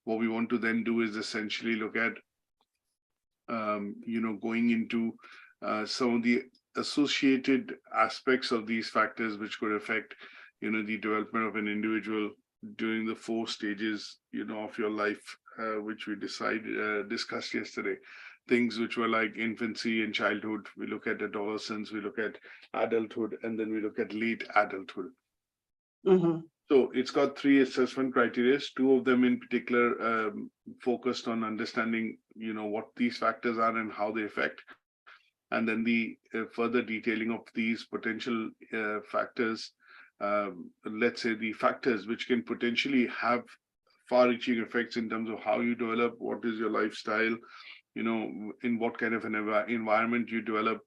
what we want to then do is essentially look at, going into some of the associated aspects of these factors which could affect, the development of an individual during the 4 stages, of your life, which we discussed yesterday. Things which were like infancy and childhood. We look at adolescence, we look at adulthood, and then we look at late adulthood. Mm-hmm. So it's got 3 assessment criteria. 2 of them in particular focused on understanding, what these factors are and how they affect. And then the further detailing of these potential factors, let's say the factors which can potentially have far-reaching effects in terms of how you develop, what is your lifestyle, in what kind of an environment you develop,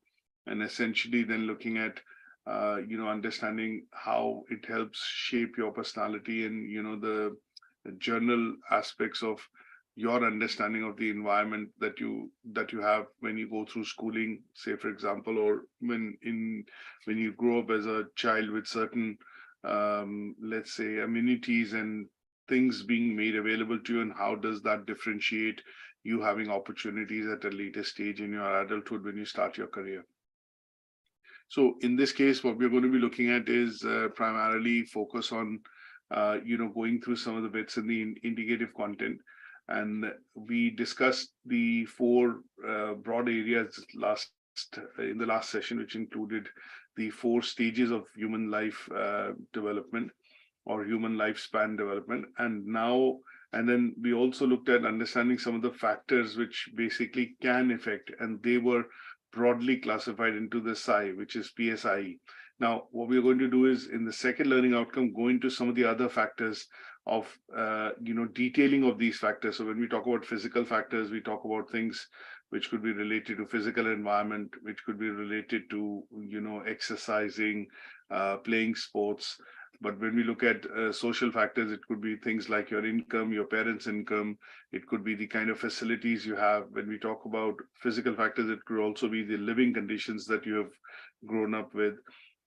and essentially then looking at, understanding how it helps shape your personality and, the general aspects of your understanding of the environment that you have when you go through schooling, say for example, or when you grow up as a child with certain, let's say, amenities and things being made available to you, and how does that differentiate you having opportunities at a later stage in your adulthood when you start your career. So in this case, what we're going to be looking at is primarily focus on, going through some of the bits in the indicative content. And we discussed the 4 broad areas in the last session, which included the 4 stages of human life development or human lifespan development. And then we also looked at understanding some of the factors which basically can affect, and they were broadly classified into the PSI, which is PSIE. Now, what we're going to do is in the second learning outcome, go into some of the other factors of, detailing of these factors. So when we talk about physical factors, we talk about things which could be related to physical environment, which could be related to, exercising, playing sports. But when we look at social factors, it could be things like your income, your parents' income. It could be the kind of facilities you have. When we talk about physical factors, it could also be the living conditions that you have grown up with,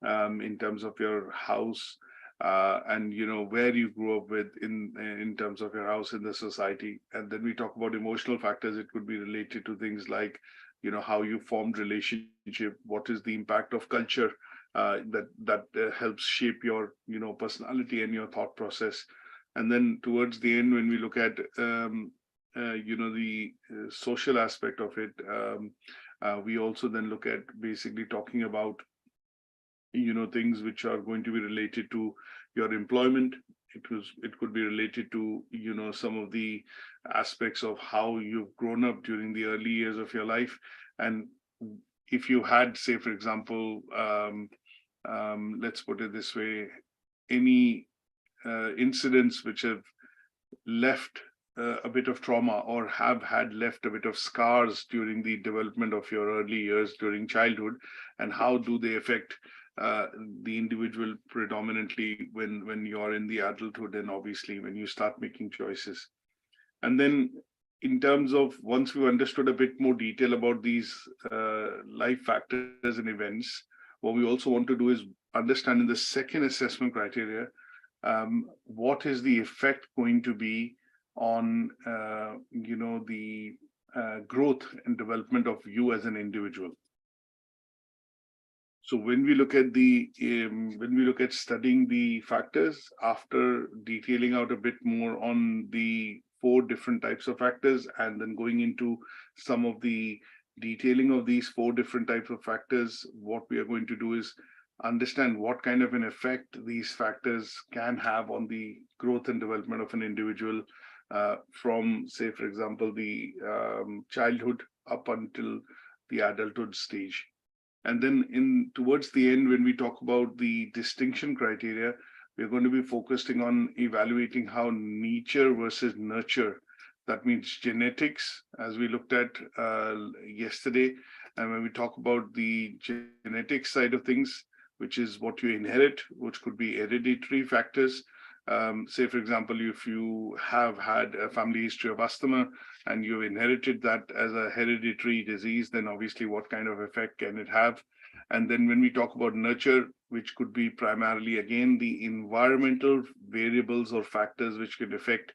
in terms of your house, and where you grew up with in terms of your house in the society. And then we talk about emotional factors. It could be related to things like, how you formed relationship, what is the impact of culture that helps shape your personality and your thought process. And then towards the end, when we look at the social aspect of it, we also then look at basically talking about things which are going to be related to your employment. It could be related to some of the aspects of how you've grown up during the early years of your life. And if you had, say for example, let's put it this way, any incidents which have left a bit of trauma or have had left a bit of scars during the development of your early years during childhood, and how do they affect the individual predominantly when you're in the adulthood, and obviously when you start making choices. And then in terms of, once we've understood a bit more detail about these life factors and events, what we also want to do is understand in the second assessment criteria, what is the effect going to be on the growth and development of you as an individual. So when we look at studying the factors, after detailing out a bit more on the 4 different types of factors, and then going into some of the detailing of these 4 different types of factors, what we are going to do is understand what kind of an effect these factors can have on the growth and development of an individual, from, say, for example, the childhood up until the adulthood stage. And then towards the end, when we talk about the distinction criteria, we're going to be focusing on evaluating how nature versus nurture, that means genetics, as we looked at yesterday. And when we talk about the genetic side of things, which is what you inherit, which could be hereditary factors. Say, for example, if you have had a family history of asthma and you've inherited that as a hereditary disease, then obviously what kind of effect can it have? And then when we talk about nurture, which could be primarily, again, the environmental variables or factors which could affect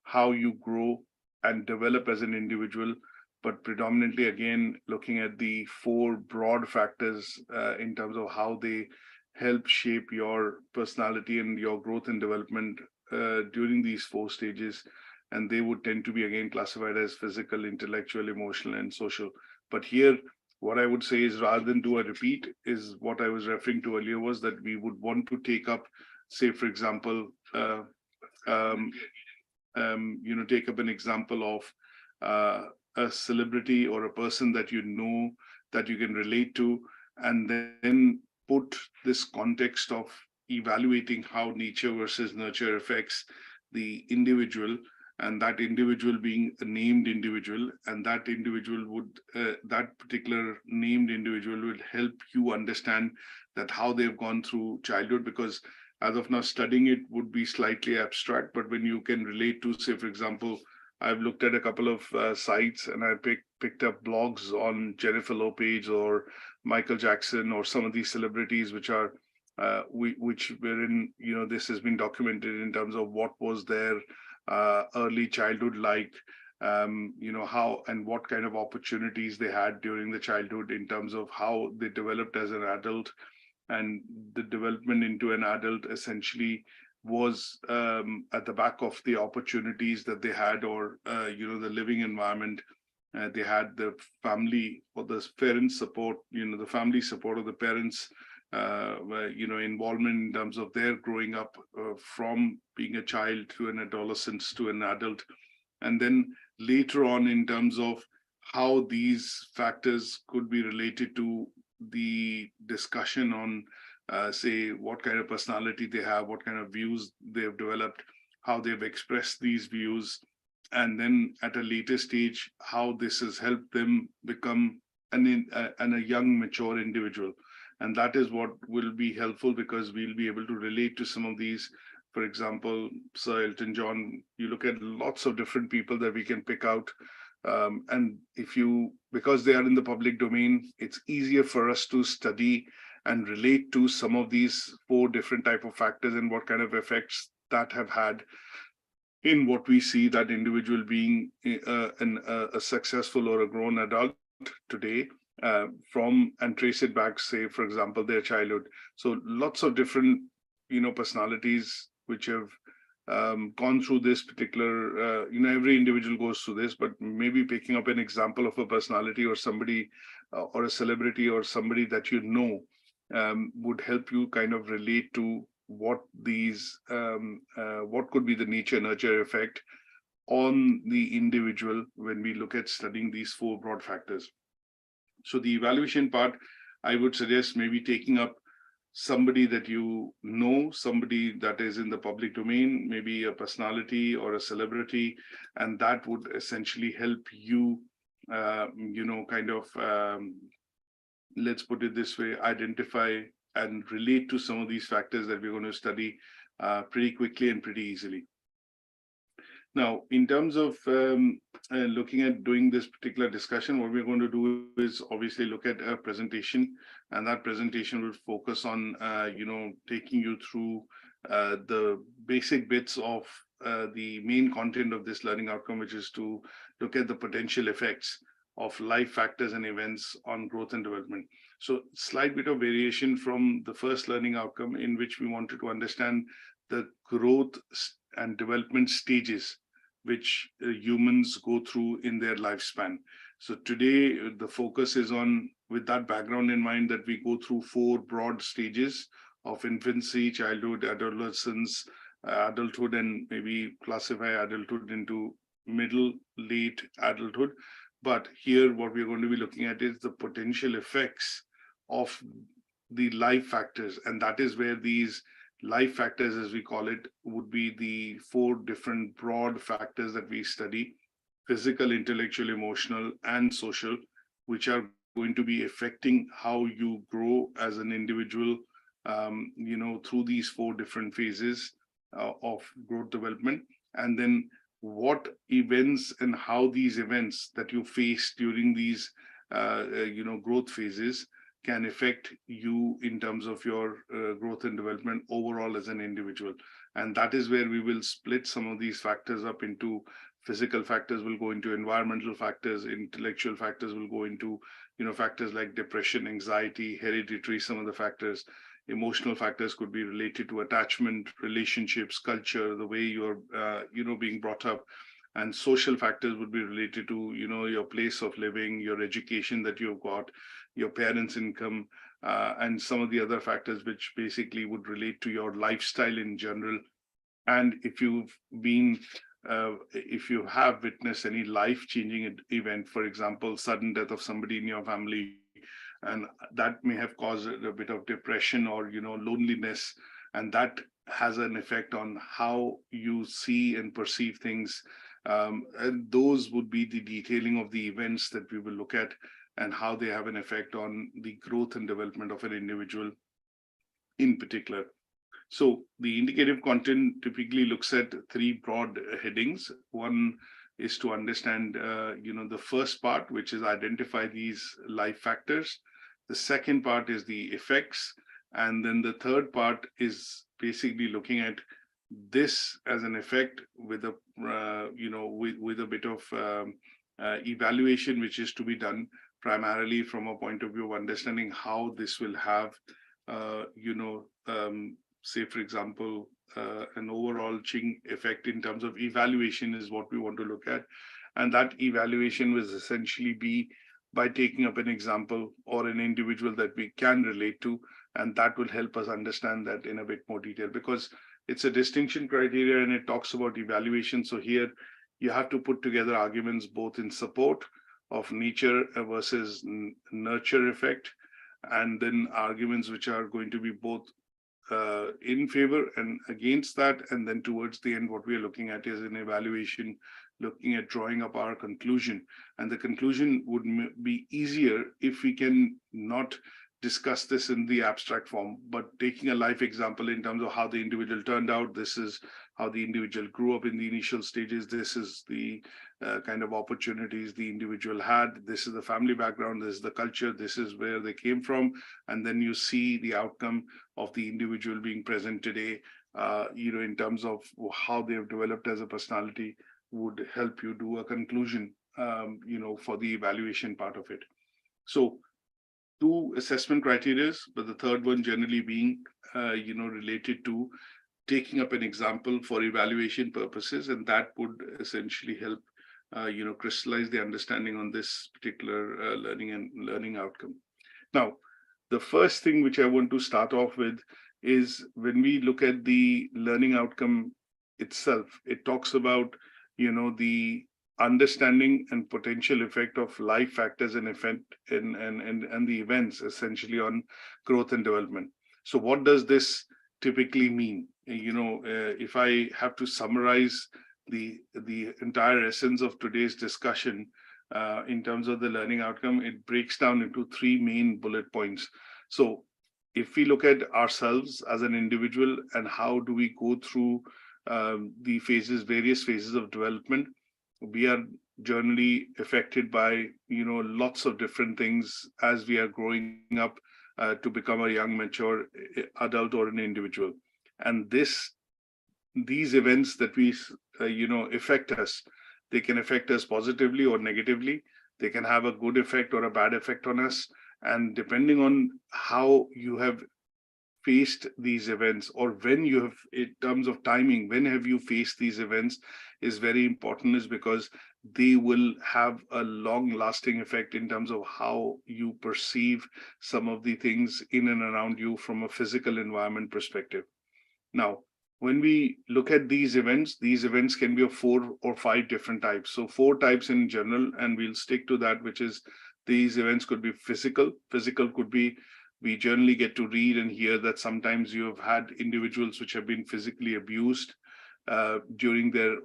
how you grow and develop as an individual, but predominantly, again, looking at the four broad factors in terms of how they help shape your personality and your growth and development during these four stages. And they would tend to be, again, classified as physical, intellectual, emotional, and social. But here, what I would say is, rather than do a repeat, is what I was referring to earlier was that we would want to take up, say, for example, um, take up an example of a celebrity or a person that you know, that you can relate to, and then put this context of evaluating how nature versus nurture affects the individual, and that individual being a named individual, and that individual would, that particular named individual will help you understand that how they've gone through childhood, because as of now, studying it would be slightly abstract, but when you can relate to, say, for example, I've looked at a couple of sites, and I picked up blogs on Jennifer Lopez or Michael Jackson or some of these celebrities, which are which wherein this has been documented in terms of what was their early childhood like, how and what kind of opportunities they had during the childhood in terms of how they developed as an adult, and the development into an adult essentially was at the back of the opportunities that they had, or the living environment they had, the family or the parents support, the family support of the parents, involvement in terms of their growing up from being a child to an adolescence to an adult, and then later on in terms of how these factors could be related to the discussion on, say, what kind of personality they have, what kind of views they've developed, how they've expressed these views, and then at a later stage, how this has helped them become a young, mature individual. And that is what will be helpful, because we'll be able to relate to some of these. For example, Sir Elton John, you look at lots of different people that we can pick out. And because they are in the public domain, it's easier for us to study and relate to some of these four different type of factors and what kind of effects that have had in what we see that individual being a successful or a grown adult today, and trace it back, say, for example, their childhood. So lots of different, personalities which have gone through this particular, every individual goes through this, but maybe picking up an example of a personality or somebody or a celebrity or somebody that would help you kind of relate to what could be the nature nurture effect on the individual when we look at studying these four broad factors. So the evaluation part, I would suggest maybe taking up somebody that somebody that is in the public domain, maybe a personality or a celebrity, and that would essentially help you, let's put it this way, identify and relate to some of these factors that we're going to study pretty quickly and pretty easily. Now, in terms of looking at doing this particular discussion, what we're going to do is obviously look at a presentation, and that presentation will focus on, taking you through the basic bits of the main content of this learning outcome, which is to look at the potential effects of life factors and events on growth and development. So slight bit of variation from the first learning outcome, in which we wanted to understand the growth and development stages which humans go through in their lifespan. So today, the focus is on, with that background in mind, that we go through four broad stages of infancy, childhood, adolescence, adulthood, and maybe classify adulthood into middle, late adulthood. But here, what we're going to be looking at is the potential effects of the life factors. And that is where these life factors, as we call it, would be the four different broad factors that we study: physical, intellectual, emotional, and social, which are going to be affecting how you grow as an individual, through these four different phases of growth development. And then what events and how these events that you face during these, growth phases can affect you in terms of your growth and development overall as an individual. And that is where we will split some of these factors up into physical factors will go into environmental factors, intellectual factors will go into, factors like depression, anxiety, hereditary, some of the factors. Emotional factors could be related to attachment, relationships, culture, the way you're, being brought up. And social factors would be related to, your place of living, your education that you've got, your parents' income, and some of the other factors which basically would relate to your lifestyle in general. And if you have witnessed any life-changing event, for example, sudden death of somebody in your family, and that may have caused a bit of depression or, loneliness, and that has an effect on how you see and perceive things. And those would be the detailing of the events that we will look at and how they have an effect on the growth and development of an individual in particular. So the indicative content typically looks at three broad headings. One is to understand, the first part, which is identify these life factors. The second part is the effects. And then the third part is basically looking at this as an effect with a, with a bit of evaluation, which is to be done primarily from a point of view of understanding how this will have, say, for example, an overarching effect in terms of evaluation is what we want to look at. And that evaluation will essentially be by taking up an example or an individual that we can relate to, and that will help us understand that in a bit more detail, because it's a distinction criteria and it talks about evaluation. So here you have to put together arguments both in support of nature versus nurture effect, and then arguments which are going to be both in favor and against that. And then towards the end, what we are looking at is an evaluation, looking at drawing up our conclusion. And the conclusion would be easier if we can not discuss this in the abstract form, but taking a life example in terms of how the individual turned out. This is how the individual grew up in the initial stages. This is the kind of opportunities the individual had. This is the family background. This is the culture. This is where they came from. And then you see the outcome of the individual being present today, in terms of how they've developed as a personality, would help you do a conclusion, for the evaluation part of it. So two assessment criteria, but the third one generally being, related to taking up an example for evaluation purposes, and that would essentially help, crystallize the understanding on this particular learning outcome. Now, the first thing which I want to start off with is when we look at the learning outcome itself, it talks about, the understanding and potential effect of life factors and effect and the events essentially on growth and development. So what does this typically mean? If I have to summarize the entire essence of today's discussion in terms of the learning outcome, it breaks down into three main bullet points. So if we look at ourselves as an individual and how do we go through the various phases of development, we are generally affected by, lots of different things as we are growing up to become a young, mature adult or an individual. And these events that we, affect us, they can affect us positively or negatively. They can have a good effect or a bad effect on us. And depending on how you have faced these events, or when you have, in terms of timing, when have you faced these events is very important, is because they will have a long lasting effect in terms of how you perceive some of the things in and around you from a physical environment perspective. Now, when we look at these events can be of 4 or 5 different types. So 4 types in general, and we'll stick to that, which is these events could be physical. Physical could be, we generally get to read and hear that sometimes you have had individuals which have been physically abused during their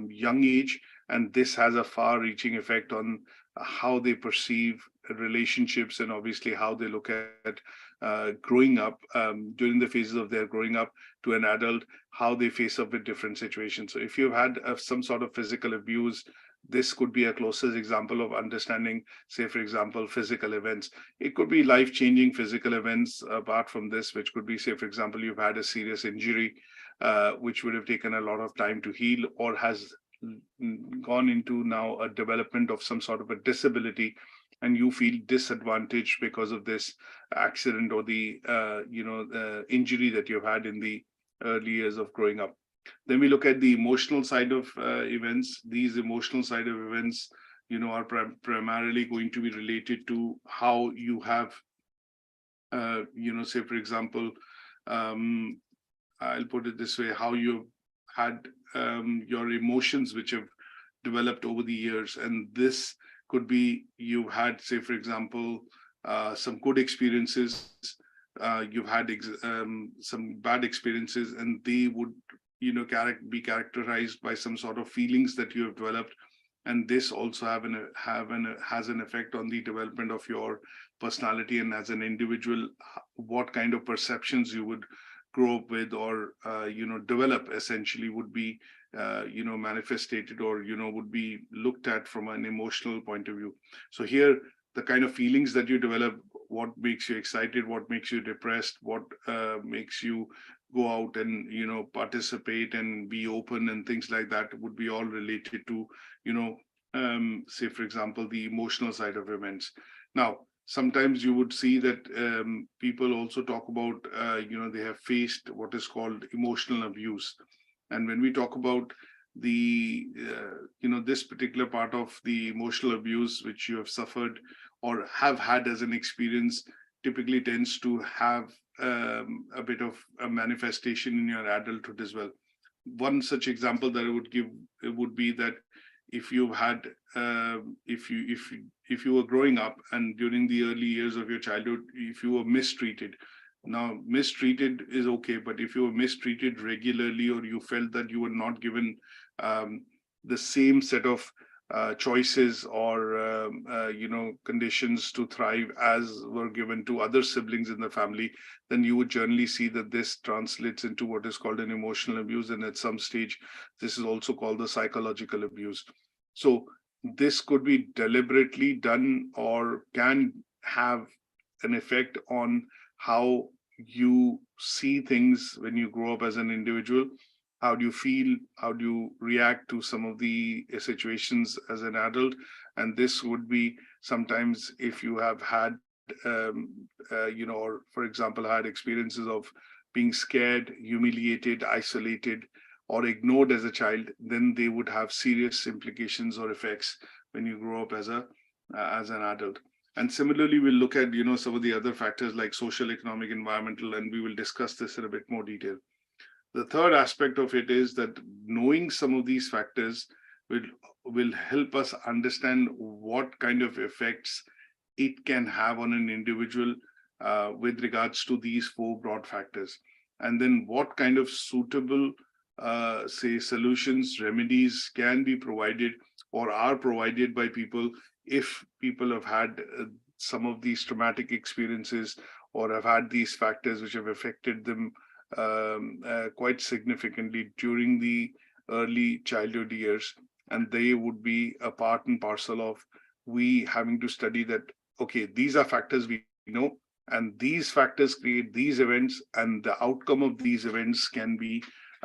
young age, and this has a far-reaching effect on how they perceive relationships and obviously how they look at growing up during the phases of their growing up to an adult, how they face up with different situations. So if you've had some sort of physical abuse, this could be a closest example of understanding, say, for example, physical events. It could be life-changing physical events apart from this, which could be, say, for example, you've had a serious injury which would have taken a lot of time to heal, or has gone into now a development of some sort of a disability, and you feel disadvantaged because of this accident or the injury that you've had in the early years of growing up. Then we look at the emotional side of events. These emotional side of events, are primarily going to be related to how you have, say, for example, I'll put it this way, how you've had your emotions which have developed over the years. And this could be you've had, say, for example, some good experiences, you've had some bad experiences, and they would, be characterized by some sort of feelings that you have developed. And this also has an effect on the development of your personality, and as an individual, what kind of perceptions you would grow up with, or develop, essentially would be manifested, or would be looked at from an emotional point of view. So here, the kind of feelings that you develop, what makes you excited, what makes you depressed, what makes you go out and participate and be open and things like that, would be all related to say, for example, the emotional side of events. Now, sometimes you would see that people also talk about they have faced what is called emotional abuse. And when we talk about the this particular part of the emotional abuse which you have suffered or have had as an experience, typically tends to have a bit of a manifestation in your adulthood as well. One such example that I would give would be that if you've had if you were growing up, and during the early years of your childhood, if you were mistreated. Now, mistreated is okay, but if you were mistreated regularly, or you felt that you were not given the same set of choices or conditions to thrive as were given to other siblings in the family, then you would generally see that this translates into what is called an emotional abuse, and at some stage this is also called the psychological abuse. So this could be deliberately done, or can have an effect on how you see things when you grow up as an individual. How do you feel? How do you react to some of the situations as an adult? And this would be sometimes if you have had, or for example, had experiences of being scared, humiliated, isolated, or ignored as a child, then they would have serious implications or effects when you grow up as an adult. And similarly, we'll look at some of the other factors like social, economic, environmental, and we will discuss this in a bit more detail. The third aspect of it is that knowing some of these factors will help us understand what kind of effects it can have on an individual with regards to these four broad factors, and then what kind of suitable say solutions, remedies can be provided or are provided by people if people have had some of these traumatic experiences, or have had these factors which have affected them quite significantly during the early childhood years. And they would be a part and parcel of we having to study that, okay, these are factors we know, and these factors create these events, and the outcome of these events can be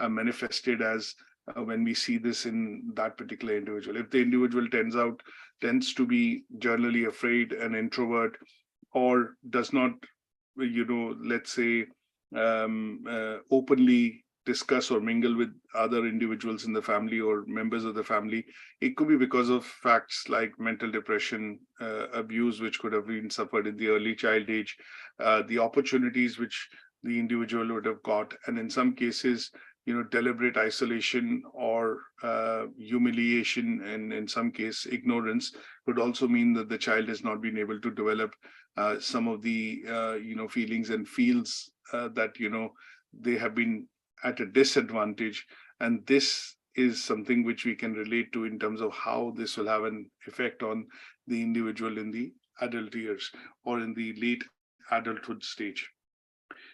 manifested as when we see this in that particular individual. If the individual tends to be generally afraid, an introvert, or does not, let's say, openly discuss or mingle with other individuals in the family or members of the family, it could be because of facts like mental depression, abuse, which could have been suffered in the early child age, the opportunities which the individual would have got, and in some cases, deliberate isolation or humiliation, and in some case, ignorance could also mean that the child has not been able to develop some of the feelings and feels that they have been at a disadvantage. And this is something which we can relate to in terms of how this will have an effect on the individual in the adult years or in the late adulthood stage.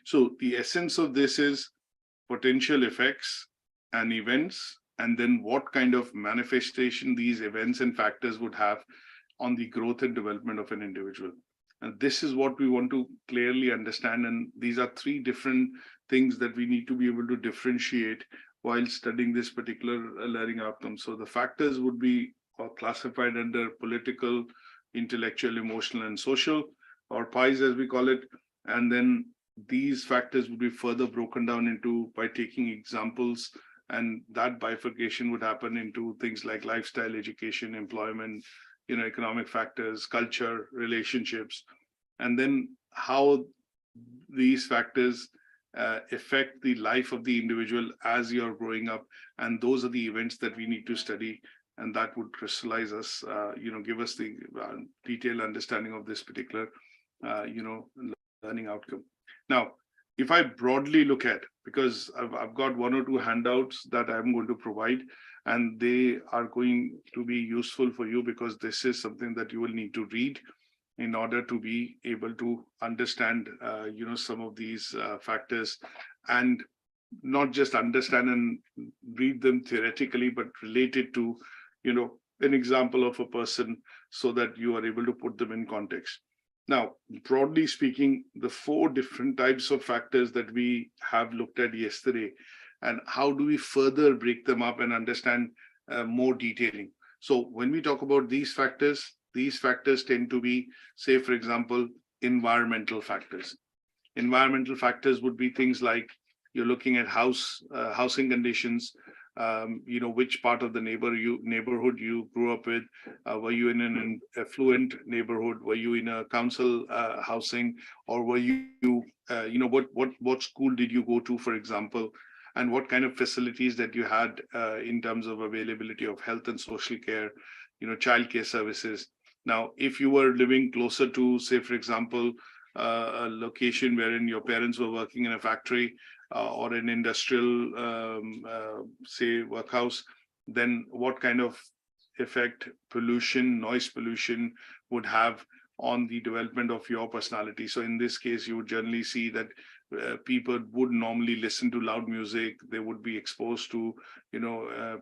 So the essence of this is potential effects and events, and then what kind of manifestation these events and factors would have on the growth and development of an individual. And this is what we want to clearly understand. And these are three different things that we need to be able to differentiate while studying this particular learning outcome. So the factors would be classified under political, intellectual, emotional, and social, or PIEs as we call it. And then these factors would be further broken down into by taking examples, and that bifurcation would happen into things like lifestyle, education, employment, economic factors, culture, relationships, and then how these factors affect the life of the individual as you're growing up. And those are the events that we need to study, and that would crystallize us, give us the detailed understanding of this particular, learning outcome. Now, if I broadly look at, because I've got one or two handouts that I'm going to provide, and they are going to be useful for you because this is something that you will need to read in order to be able to understand, some of these factors, and not just understand and read them theoretically, but relate it to, an example of a person so that you are able to put them in context. Now, broadly speaking, the 4 different types of factors that we have looked at yesterday, and how do we further break them up and understand more detailing. So when we talk about these factors tend to be, say, for example, environmental factors. Environmental factors would be things like you're looking at housing conditions, which part of the neighborhood you grew up with. Were you in an affluent neighborhood? Were you in a council housing, or were you, what school did you go to, for example, and what kind of facilities that you had in terms of availability of health and social care, childcare services. Now, if you were living closer to, say, for example, a location wherein your parents were working in a factory or an industrial, say, workhouse, then what kind of effect pollution, noise pollution would have on the development of your personality. So in this case, you would generally see that people would normally listen to loud music. They would be exposed to,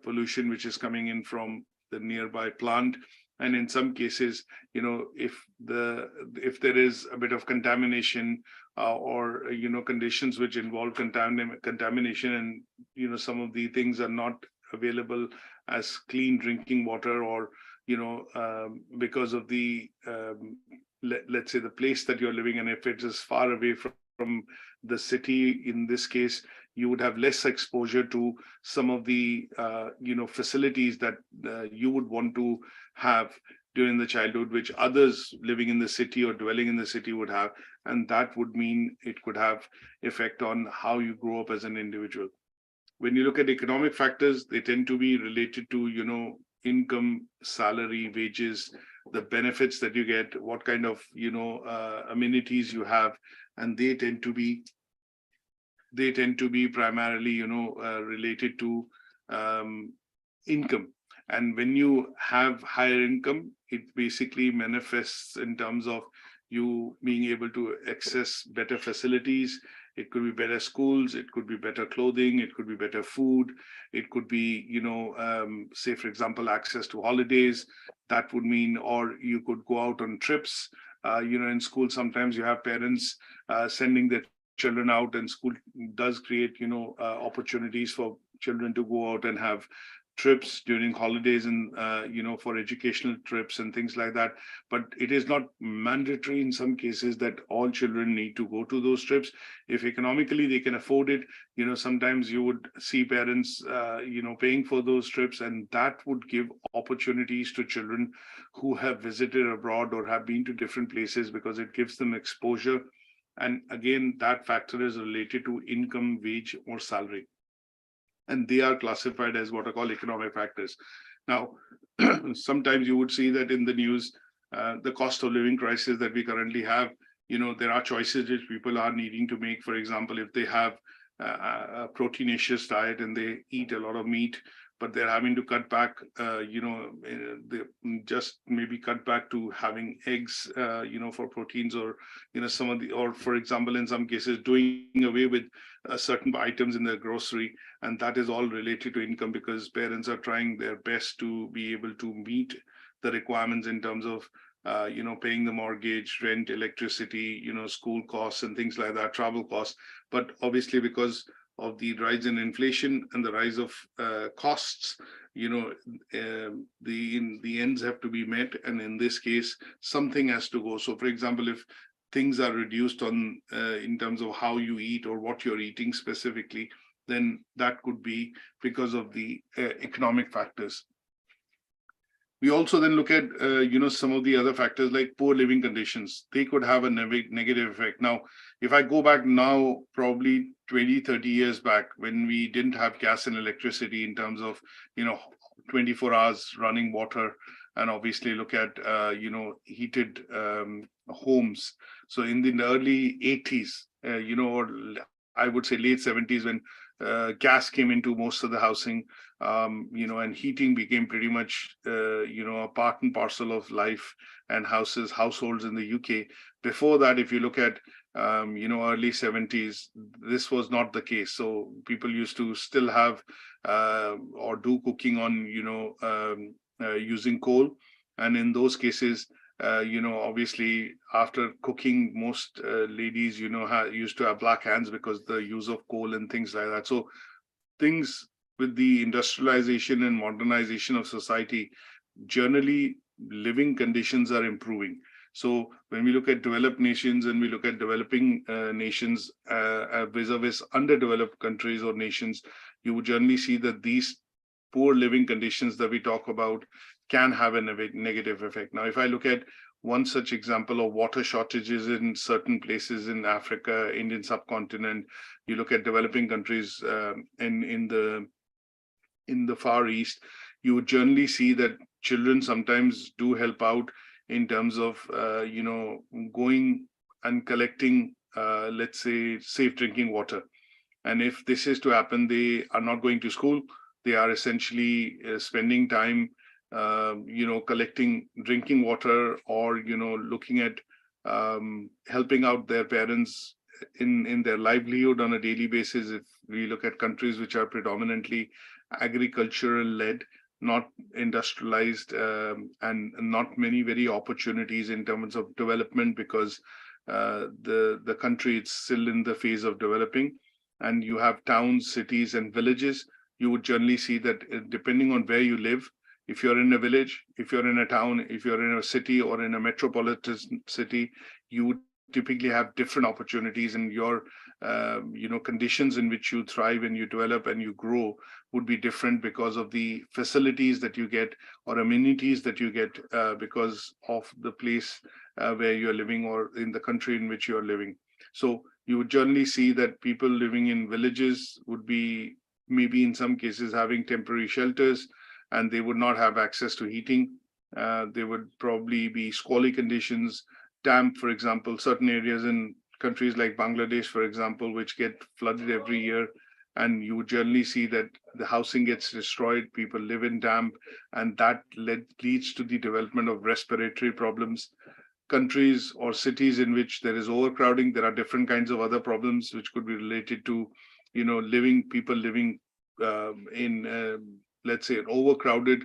pollution which is coming in from the nearby plant. And in some cases, if there is a bit of contamination or conditions which involve contamination, and some of the things are not available as clean drinking water, or because of the let's say the place that you're living in, if it is far away from the city, in this case, you would have less exposure to some of the facilities that you would want to have during the childhood, which others living in the city or dwelling in the city would have. And that would mean it could have effect on how you grow up as an individual. When you look at economic factors, they tend to be related to, income, salary, wages, the benefits that you get, what kind of, amenities you have, and they tend to be primarily, related to income. And when you have higher income, it basically manifests in terms of you being able to access better facilities. It could be better schools, it could be better clothing, it could be better food, it could be, say, for example, access to holidays. That would mean, or you could go out on trips. In school, sometimes you have parents sending their children out, and school does create, opportunities for children to go out and have trips during holidays, and for educational trips and things like that. But it is not mandatory in some cases that all children need to go to those trips. If economically they can afford it, sometimes you would see parents paying for those trips, and that would give opportunities to children who have visited abroad or have been to different places, because it gives them exposure. And again, that factor is related to income, wage, or salary. And they are classified as what are called economic factors. Now, sometimes you would see that in the news, the cost of living crisis that we currently have, there are choices which people are needing to make. For example, if they have a proteinaceous diet and they eat a lot of meat, but they're having to cut back, they just maybe cut back to having eggs, for proteins, or, some of the, or for example, in some cases, doing away with certain items in their grocery. And that is all related to income, because parents are trying their best to be able to meet the requirements in terms of paying the mortgage, rent, electricity, school costs and things like that, travel costs. But obviously, because of the rise in inflation and the rise of costs, the ends have to be met, and in this case, something has to go. So, for example, if things are reduced on in terms of how you eat or what you're eating specifically, then that could be because of the economic factors. We also then look at some of the other factors like poor living conditions. They could have a negative effect. Now, if I go back now, probably 20, 30 years back, when we didn't have gas and electricity in terms of 24 hours running water, and obviously look at heated homes. So in the early 80s, or I would say late 70s, when gas came into most of the housing, and heating became pretty much, a part and parcel of life and households in the UK. Before that, if you look at, early 70s, this was not the case. So people used to still have or do cooking on, using coal. And in those cases, obviously after cooking, most ladies, used to have black hands because the use of coal and things like that. So things with the industrialization and modernization of society, generally living conditions are improving. So when we look at developed nations and we look at developing nations vis-a-vis underdeveloped countries or nations, you would generally see that these poor living conditions that we talk about can have a negative effect. Now, if I look at one such example of water shortages in certain places in Africa, Indian subcontinent, you look at developing countries in the Far East, you would generally see that children sometimes do help out in terms of, going and collecting, let's say, safe drinking water. And if this is to happen, they are not going to school. They are essentially spending time, collecting drinking water, or, looking at helping out their parents in their livelihood on a daily basis. If we look at countries which are predominantly agricultural led, not industrialized, and not many very opportunities in terms of development, because the country is still in the phase of developing, and you have towns, cities, and villages. You would generally see that depending on where you live, if you're in a village, if you're in a town, if you're in a city or in a metropolitan city, you would typically have different opportunities, and your conditions in which you thrive and you develop and you grow would be different because of the facilities that you get or amenities that you get because of the place where you're living or in the country in which you're living. So you would generally see that people living in villages would be maybe in some cases having temporary shelters, and they would not have access to heating. There would probably be squally conditions, damp, for example, certain areas in countries like Bangladesh, for example, which get flooded every year. And you would generally see that the housing gets destroyed, people live in damp, and that leads to the development of respiratory problems. Countries or cities in which there is overcrowding, there are different kinds of other problems which could be related to, people living in, let's say, overcrowded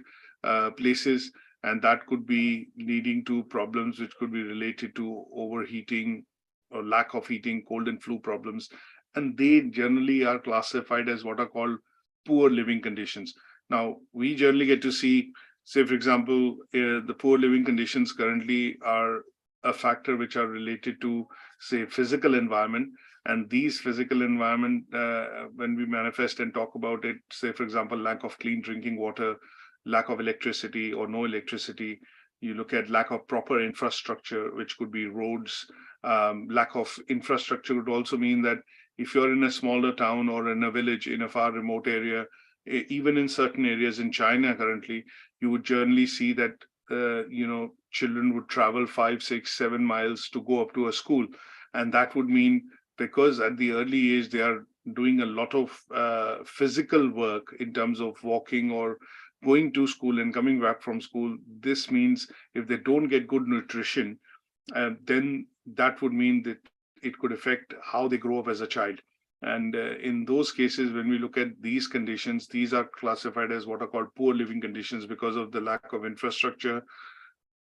places, and that could be leading to problems which could be related to overheating or lack of heating, cold and flu problems. And they generally are classified as what are called poor living conditions. Now, we generally get to see, say, for example, the poor living conditions currently are a factor which are related to, say, physical environment. And these physical environment, when we manifest and talk about it, say, for example, lack of clean drinking water, lack of electricity or no electricity, you look at lack of proper infrastructure, which could be roads. Lack of infrastructure would also mean that if you're in a smaller town or in a village in a far remote area, even in certain areas in China currently, you would generally see that, children would travel 5, 6, 7 miles to go up to a school. And that would mean, because at the early age, they are doing a lot of physical work in terms of walking or going to school and coming back from school. This means if they don't get good nutrition, then that would mean that it could affect how they grow up as a child. And in those cases, when we look at these conditions, these are classified as what are called poor living conditions because of the lack of infrastructure,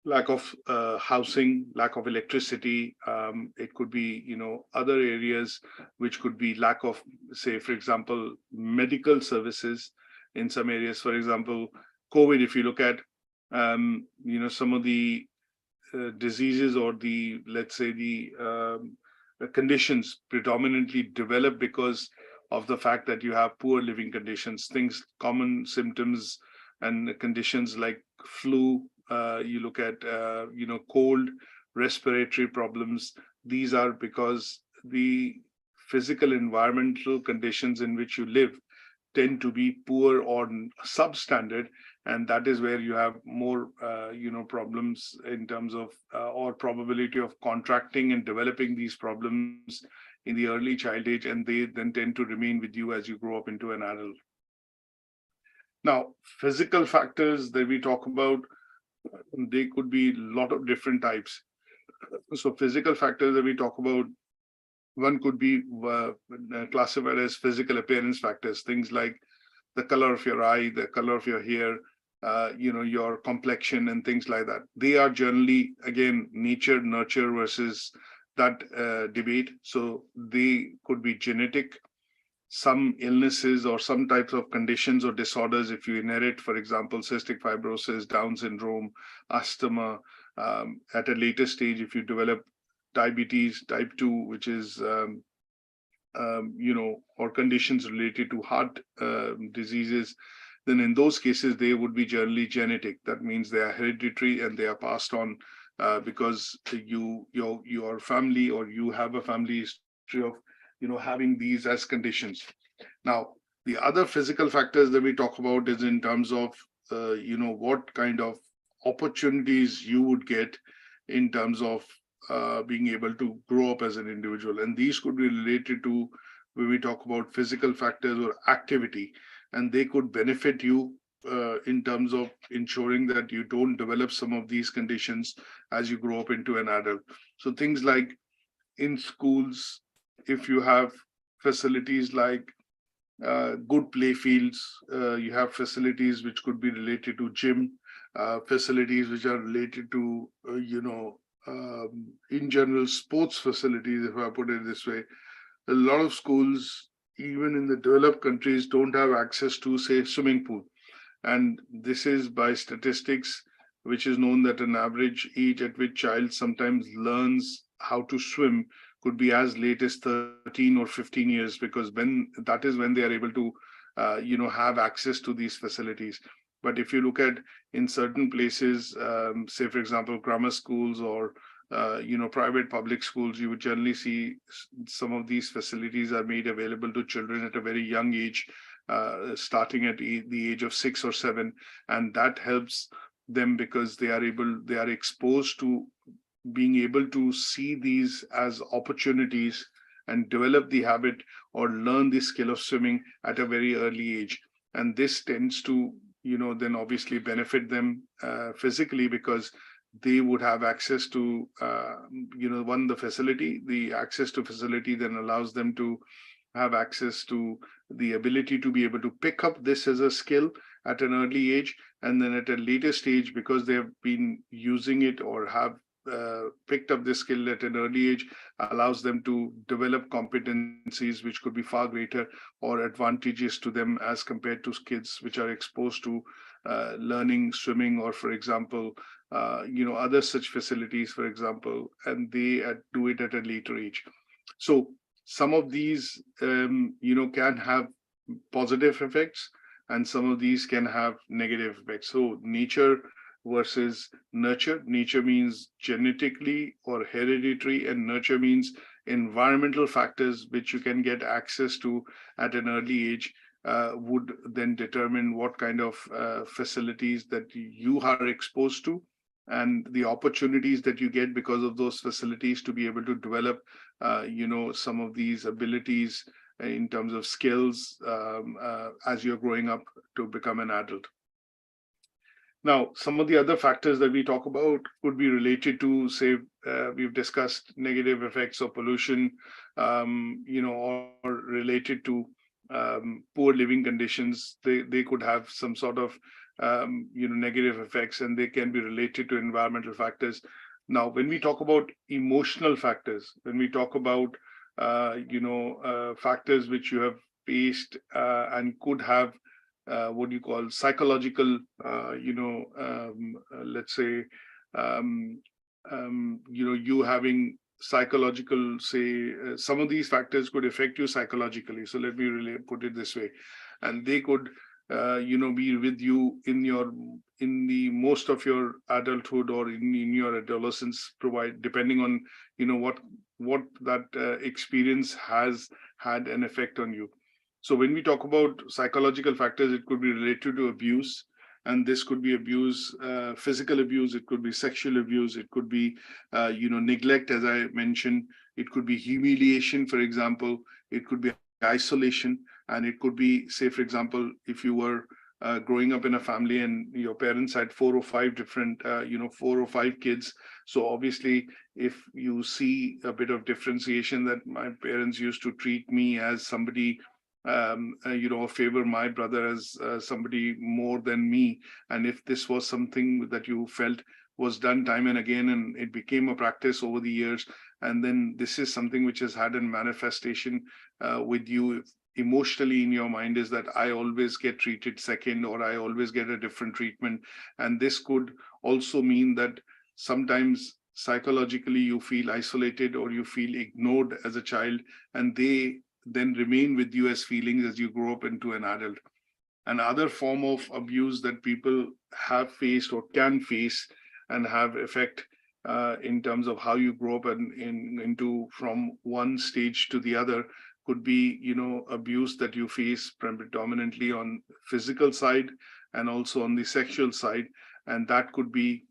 lack of housing, lack of electricity. It could be, other areas which could be lack of, say, for example, medical services in some areas. For example, COVID, if you look at, some of the diseases or the, let's say, the conditions predominantly develop because of the fact that you have poor living conditions, things, common symptoms and conditions like flu. You look at, cold, respiratory problems. These are because the physical environmental conditions in which you live tend to be poor or substandard, and that is where you have more problems in terms of or probability of contracting and developing these problems in the early child age, and they then tend to remain with you as you grow up into an adult. Now, physical factors that we talk about, they could be a lot of different types. So physical factors that we talk about, one could be classified as physical appearance factors, things like the color of your eye, the color of your hair, your complexion and things like that. They are generally, again, nature, nurture versus that debate. So they could be genetic, some illnesses or some types of conditions or disorders if you inherit, for example, cystic fibrosis, Down syndrome, asthma. At a later stage, if you develop diabetes type 2, which is, or conditions related to heart diseases, then in those cases, they would be generally genetic. That means they are hereditary and they are passed on because your family or you have a family history of, having these as conditions. Now, the other physical factors that we talk about is in terms of, what kind of opportunities you would get in terms of being able to grow up as an individual. And these could be related to when we talk about physical factors or activity, and they could benefit you in terms of ensuring that you don't develop some of these conditions as you grow up into an adult. So things like in schools, if you have facilities like good play fields, you have facilities which could be related to gym, facilities which are related to, in general, sports facilities, if I put it this way. A lot of schools, even in the developed countries, don't have access to, say, swimming pool. And this is by statistics, which is known that an average age at which child sometimes learns how to swim could be as late as 13 or 15 years, because that is when they are able to, have access to these facilities. But if you look at in certain places, say, for example, grammar schools or private public schools, you would generally see some of these facilities are made available to children at a very young age, starting at the age of 6 or 7, and that helps them because they are exposed to being able to see these as opportunities and develop the habit or learn the skill of swimming at a very early age. And this tends to, then obviously benefit them physically, because they would have access to, the access to facility then allows them to have access to the ability to be able to pick up this as a skill at an early age. And then at a later stage, because they have been using it or have picked up this skill at an early age, allows them to develop competencies which could be far greater or advantageous to them as compared to kids which are exposed to learning swimming or, for example, other such facilities, for example, and they do it at a later age. So some of these, can have positive effects, and some of these can have negative effects. So nature versus nurture. Nature means genetically or hereditary, and nurture means environmental factors which you can get access to at an early age, would then determine what kind of facilities that you are exposed to, and the opportunities that you get because of those facilities to be able to develop, some of these abilities in terms of skills as you're growing up to become an adult. Now, some of the other factors that we talk about could be related to, say, we've discussed negative effects of pollution, or related to poor living conditions. They could have some sort of negative effects, and they can be related to environmental factors. Now, when we talk about emotional factors, when we talk about factors which you have faced and could have what you call psychological, let's say, you having psychological, say, some of these factors could affect you psychologically. So let me really put it this way, and they could, be with you in the most of your adulthood or in your adolescence, depending on what that experience has had an effect on you. So when we talk about psychological factors, it could be related to abuse, and this could be abuse, physical abuse, it could be sexual abuse, it could be, neglect, as I mentioned, it could be humiliation, for example, it could be isolation, and it could be, say, for example, if you were growing up in a family and your parents had 4 or 5 different, 4 or 5 kids. So obviously, if you see a bit of differentiation that my parents used to treat me as somebody, favor my brother as somebody more than me. And if this was something that you felt was done time and again, and it became a practice over the years, and then this is something which has had a manifestation with you emotionally in your mind, is that I always get treated second, or I always get a different treatment. And this could also mean that sometimes psychologically you feel isolated or you feel ignored as a child, and they then remain with you as feelings as you grow up into an adult. Another form of abuse that people have faced or can face and have effect in terms of how you grow up into from one stage to the other could be, abuse that you face predominantly on physical side and also on the sexual side. And that could be,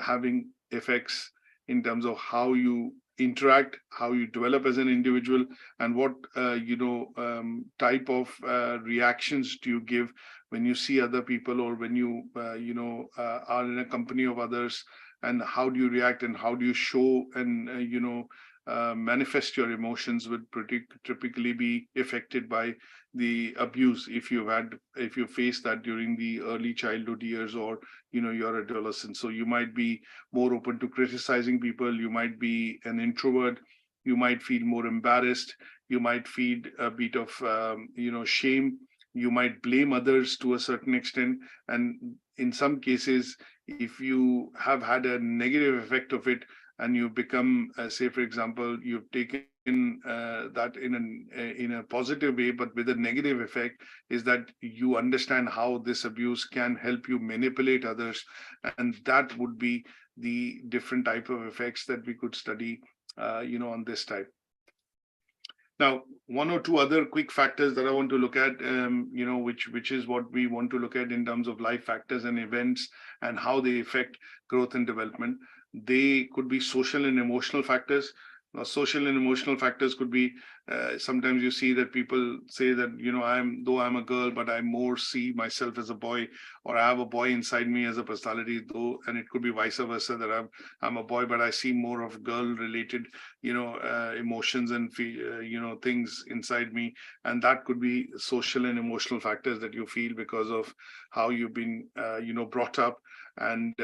having effects in terms of how you interact, how you develop as an individual, and what type of reactions do you give when you see other people, or when you are in a company of others, and how do you react, and how do you show and manifest your emotions would typically be affected by the abuse if you face that during the early childhood years, or your adolescence. So you might be more open to criticizing people, you might be an introvert, you might feel more embarrassed, you might feel a bit of shame, you might blame others to a certain extent. And in some cases, if you have had a negative effect of it, and you become, say, for example, you've taken that in a positive way, but with a negative effect, is that you understand how this abuse can help you manipulate others, and that would be the different type of effects that we could study, on this type. Now, one or two other quick factors that I want to look at, which is what we want to look at in terms of life factors and events and how they affect growth and development. They could be social and emotional factors. Now, social and emotional factors could be, sometimes you see that people say that, though I'm a girl, but I more see myself as a boy, or I have a boy inside me as a personality, though, and it could be vice versa, that I'm a boy, but I see more of girl-related, emotions and things inside me. And that could be social and emotional factors that you feel because of how you've been, brought up, and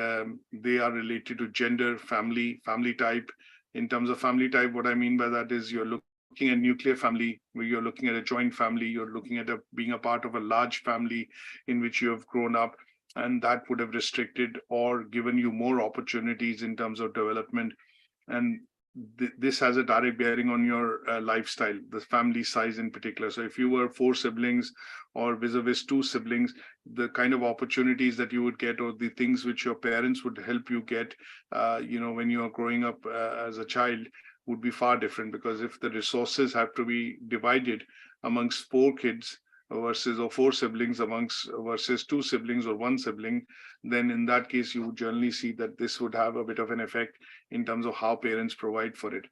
they are related to gender, family type. In terms of family type, what I mean by that is you're looking at nuclear family, where you're looking at a joint family, you're looking at being a part of a large family in which you have grown up, and that would have restricted or given you more opportunities in terms of development. And this has a direct bearing on your lifestyle, the family size in particular. So if you were 4 siblings or vis-a-vis 2 siblings, the kind of opportunities that you would get, or the things which your parents would help you get, when you are growing up as a child, would be far different. Because if the resources have to be divided amongst 4 kids or 4 siblings versus 2 siblings or 1 sibling, then in that case, you would generally see that this would have a bit of an effect in terms of how parents provide for it.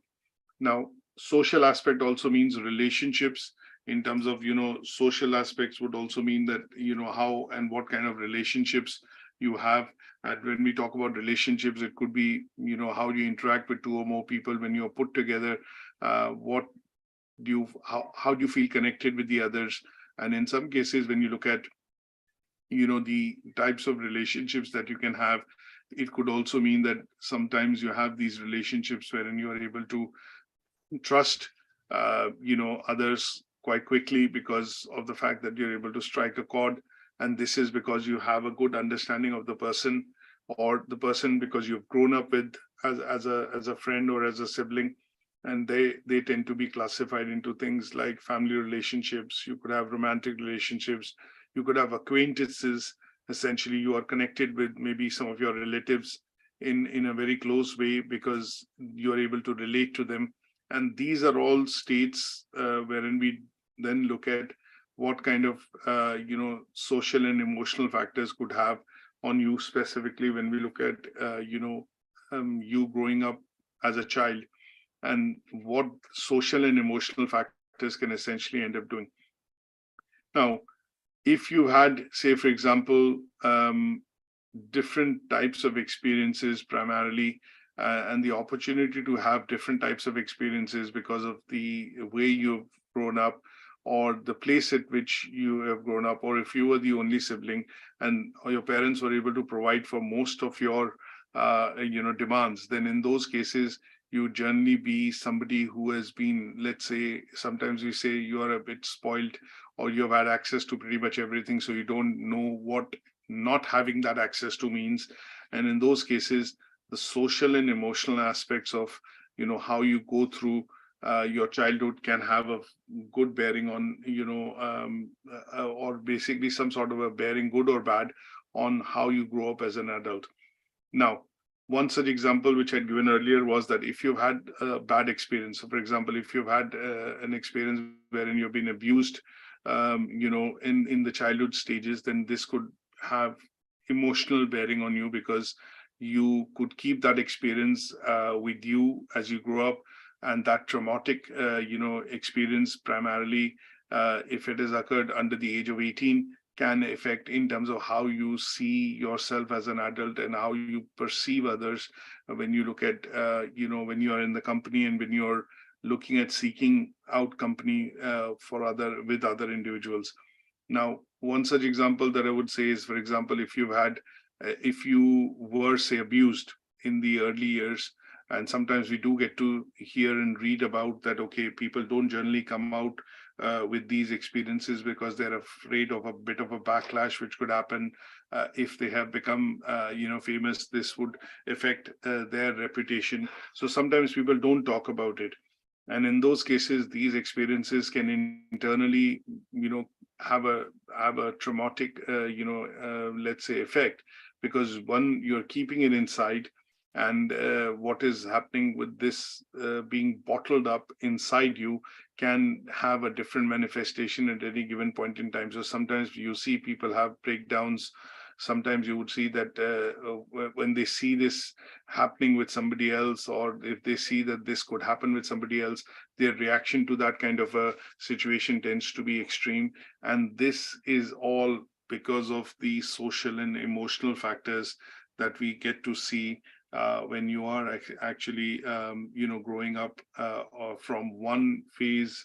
Now, social aspect also means relationships. In terms of, social aspects would also mean that, how and what kind of relationships you have. And when we talk about relationships, it could be, how do you interact with 2 or more people when you're put together? How do you feel connected with the others? And in some cases, when you look at the types of relationships that you can have. It could also mean that sometimes you have these relationships wherein you are able to trust others quite quickly because of the fact that you're able to strike a chord, and this is because you have a good understanding of the person, or the person because you've grown up with as a friend or as a sibling. And they tend to be classified into things like family relationships. You could have romantic relationships, you could have acquaintances. Essentially, you are connected with maybe some of your relatives in a very close way because you are able to relate to them. And these are all states wherein we then look at what kind of social and emotional factors could have on you, specifically when we look at you growing up as a child, and what social and emotional factors can essentially end up doing. Now, if you had, say, for example, different types of experiences primarily, and the opportunity to have different types of experiences because of the way you've grown up, or the place at which you have grown up, or if you were the only sibling and your parents were able to provide for most of your demands, then in those cases you generally be somebody who has been, let's say, sometimes we say you are a bit spoiled, or you have had access to pretty much everything, so you don't know what not having that access to means. And in those cases, the social and emotional aspects of how you go through your childhood can have a good bearing on or basically some sort of a bearing, good or bad, on how you grow up as an adult. Now, one such example which I'd given earlier was that if you've had a bad experience, so for example, if you've had an experience wherein you've been abused in the childhood stages, then this could have emotional bearing on you, because you could keep that experience with you as you grow up. And that traumatic experience, primarily if it has occurred under the age of 18, can affect in terms of how you see yourself as an adult and how you perceive others when you look at when you are in the company, and when you're looking at seeking out company with other individuals. Now, one such example that I would say is, for example, if you were, say, abused in the early years, and sometimes we do get to hear and read about that, okay, people don't generally come out with these experiences because they're afraid of a bit of a backlash which could happen if they have become famous. This would affect their reputation. So sometimes people don't talk about it. And in those cases, these experiences can internally have a traumatic let's say effect, because one, you're keeping it inside, and what is happening with this being bottled up inside you can have a different manifestation at any given point in time. So sometimes you see people have breakdowns. Sometimes you would see that when they see this happening with somebody else, or if they see that this could happen with somebody else, their reaction to that kind of a situation tends to be extreme. And this is all because of the social and emotional factors that we get to see when you are actually growing up from one phase,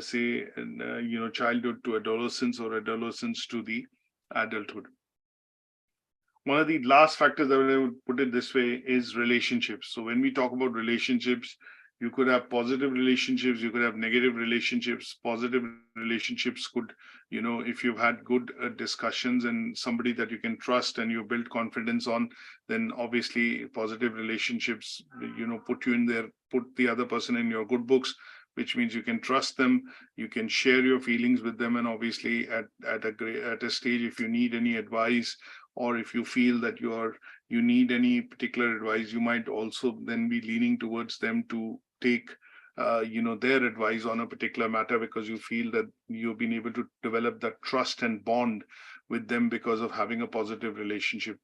say in childhood to adolescence, or adolescence to the adulthood. One of the last factors that I would put it this way is relationships. So when we talk about relationships, you could have positive relationships, you could have negative relationships. Positive relationships could, if you've had good discussions and somebody that you can trust and you build confidence on, then obviously positive relationships, put you in there, put the other person in your good books, which means you can trust them, you can share your feelings with them, and obviously at a stage, if you need any advice, or if you feel that you need any particular advice, you might also then be leaning towards them to take their advice on a particular matter, because you feel that you've been able to develop that trust and bond with them because of having a positive relationship.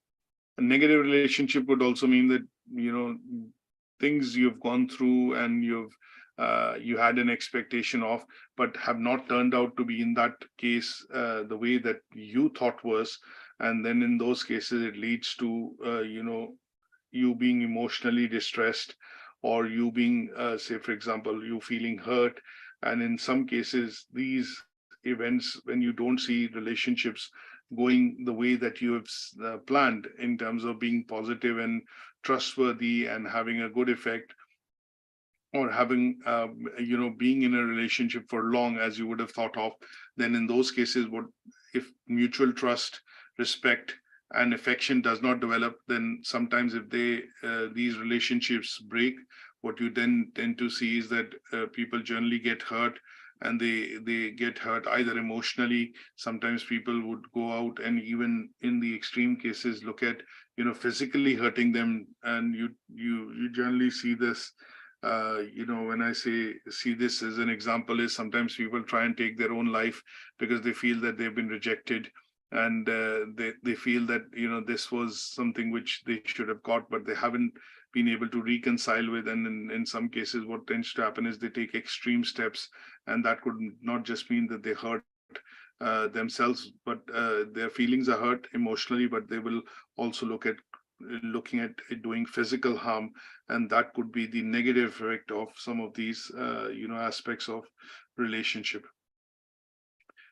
A negative relationship would also mean that things you've gone through and you had an expectation of, but have not turned out to be in that case the way that you thought was. And then in those cases, it leads to you being emotionally distressed, or you being say, for example, you feeling hurt. And in some cases, these events, when you don't see relationships going the way that you have planned in terms of being positive and trustworthy and having a good effect, or having being in a relationship for long as you would have thought of, then in those cases, what if mutual trust, respect, and affection does not develop, then sometimes if these relationships break, what you then tend to see is that people generally get hurt, and they get hurt either emotionally. Sometimes people would go out and even in the extreme cases look at physically hurting them, and you generally see this. When I see this as an example, is sometimes people try and take their own life because they feel that they've been rejected, and they feel that this was something which they should have got, but they haven't been able to reconcile with. And in some cases, what tends to happen is they take extreme steps, and that could not just mean that they hurt themselves, but their feelings are hurt emotionally, but they will also looking at doing physical harm, and that could be the negative effect of some of these aspects of relationship.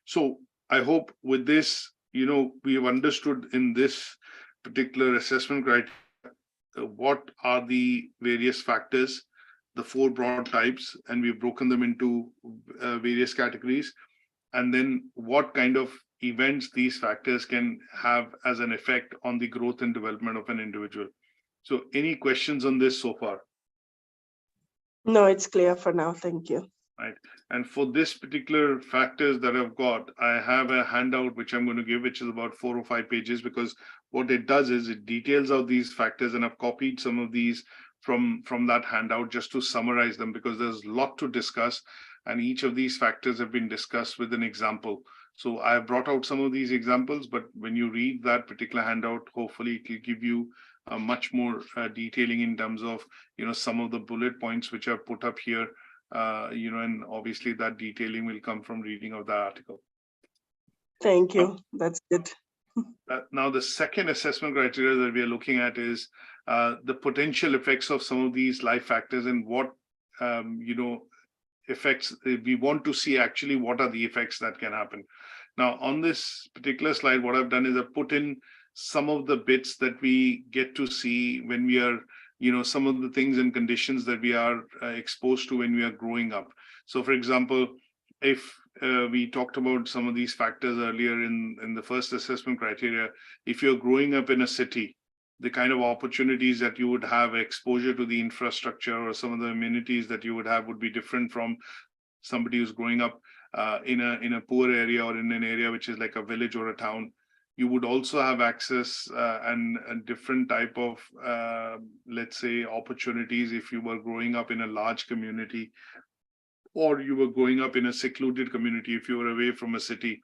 So I hope with this we have understood in this particular assessment criteria what are the various factors, the 4 broad types, and we've broken them into various categories, and then what kind of events these factors can have as an effect on the growth and development of an individual. So any questions on this so far? No, it's clear for now. Thank you. Right. And for this particular factors that I've got, I have a handout which I'm going to give, which is about 4 or 5 pages, because what it does is it details out these factors, and I've copied some of these from that handout just to summarize them, because there's a lot to discuss, and each of these factors have been discussed with an example. So I have brought out some of these examples, but when you read that particular handout, hopefully it will give you much more detailing in terms of some of the bullet points which are put up here. And obviously that detailing will come from reading of the article. Thank you. That's good. Now, the second assessment criteria that we are looking at is the potential effects of some of these life factors, and what effects we want to see. Actually, what are the effects that can happen? Now, on this particular slide, what I've done is I've put in some of the bits that we get to see when we are some of the things and conditions that we are exposed to when we are growing up. So, for example, if we talked about some of these factors earlier in the first assessment criteria, if you're growing up in a city, the kind of opportunities that you would have, exposure to the infrastructure or some of the amenities that you would have would be different from somebody who's growing up in a poor area or in an area which is like a village or a town. You would also have access and a different type of, let's say, opportunities if you were growing up in a large community, or you were growing up in a secluded community if you were away from a city.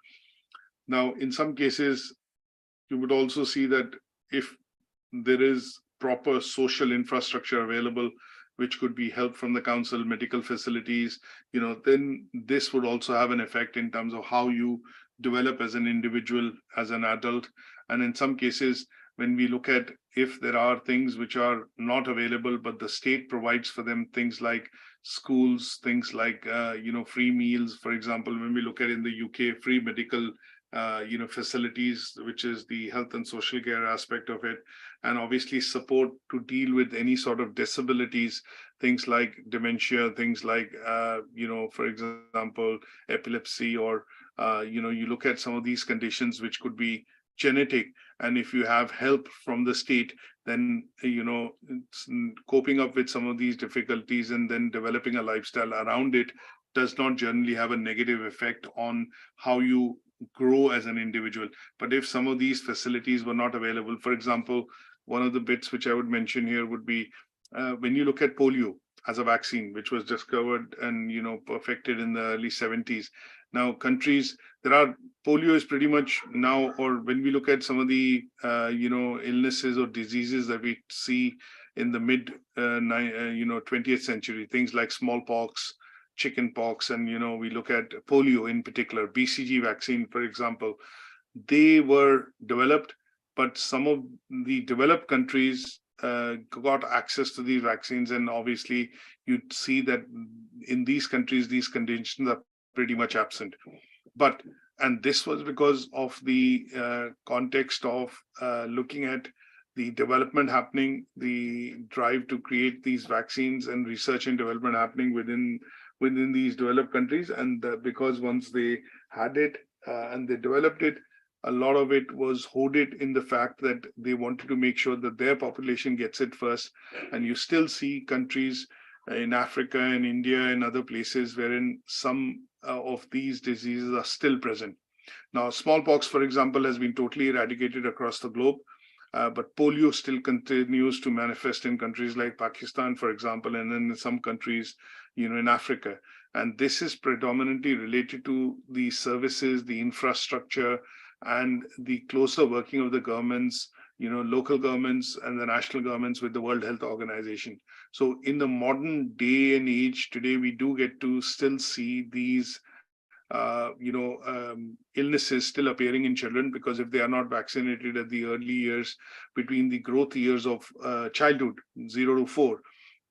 Now, in some cases, you would also see that if there is proper social infrastructure available, which could be help from the council, medical facilities, then this would also have an effect in terms of how you develop as an individual, as an adult. And in some cases, when we look at if there are things which are not available, but the state provides for them, things like schools, things like, free meals, for example, when we look at in the UK, free medical facilities, which is the health and social care aspect of it, and obviously support to deal with any sort of disabilities, things like dementia, things like, for example, epilepsy, or, you look at some of these conditions which could be genetic. And if you have help from the state, then, coping up with some of these difficulties and then developing a lifestyle around it does not generally have a negative effect on how you grow as an individual. But if some of these facilities were not available, for example, one of the bits which I would mention here would be when you look at polio as a vaccine, which was discovered and perfected in the early 70s. Now, countries, polio is pretty much now, or when we look at some of the illnesses or diseases that we see in the mid 20th century, things like smallpox, chicken pox, and we look at polio in particular, BCG vaccine, for example, they were developed, but some of the developed countries got access to these vaccines, and obviously you'd see that in these countries, these conditions are pretty much absent. But And this was because of the context of looking at the development happening, the drive to create these vaccines and research and development happening within these developed countries. And because once they had it and they developed it, a lot of it was hoarded in the fact that they wanted to make sure that their population gets it first. And you still see countries in Africa and India and other places wherein some of these diseases are still present. Now, smallpox, for example, has been totally eradicated across the globe, but polio still continues to manifest in countries like Pakistan, for example, and then in some countries, in Africa. And this is predominantly related to the services, the infrastructure, and the closer working of the governments, local governments and the national governments with the World Health Organization. So in the modern day and age today, we do get to still see these illnesses still appearing in children, because if they are not vaccinated at the early years, between the growth years of childhood, 0 to 4.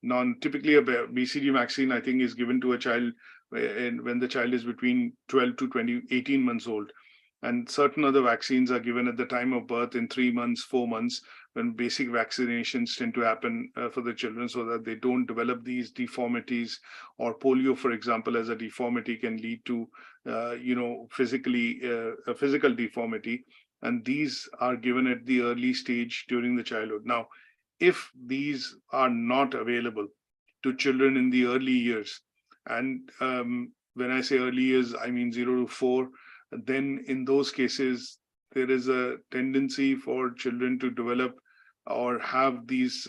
Now, typically a BCG vaccine, I think, is given to a child when the child is between 12 to 18 months old. And certain other vaccines are given at the time of birth in 3 months, 4 months, when basic vaccinations tend to happen for the children, so that they don't develop these deformities. Or polio, for example, as a deformity can lead to, a physical deformity. And these are given at the early stage during the childhood. Now, if these are not available to children in the early years, and when I say early years, I mean 0 to 4, then in those cases, there is a tendency for children to develop or have these,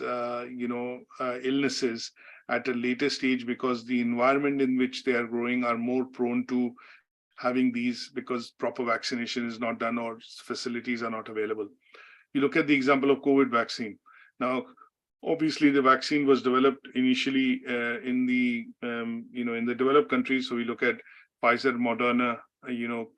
illnesses at a later stage, because the environment in which they are growing are more prone to having these, because proper vaccination is not done or facilities are not available. You look at the example of COVID vaccine. Now, obviously, the vaccine was developed initially in the developed countries. So we look at Pfizer, Moderna,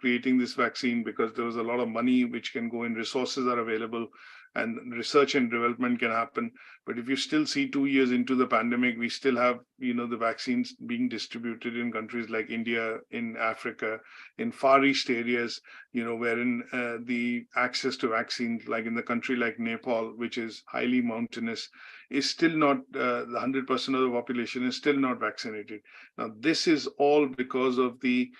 creating this vaccine because there was a lot of money which can go in, resources are available, and research and development can happen. But if you still see 2 years into the pandemic, we still have, the vaccines being distributed in countries like India, in Africa, in Far East areas, wherein the access to vaccines, like in the country like Nepal, which is highly mountainous, is still not, the 100% of the population is still not vaccinated. Now, this is all because of the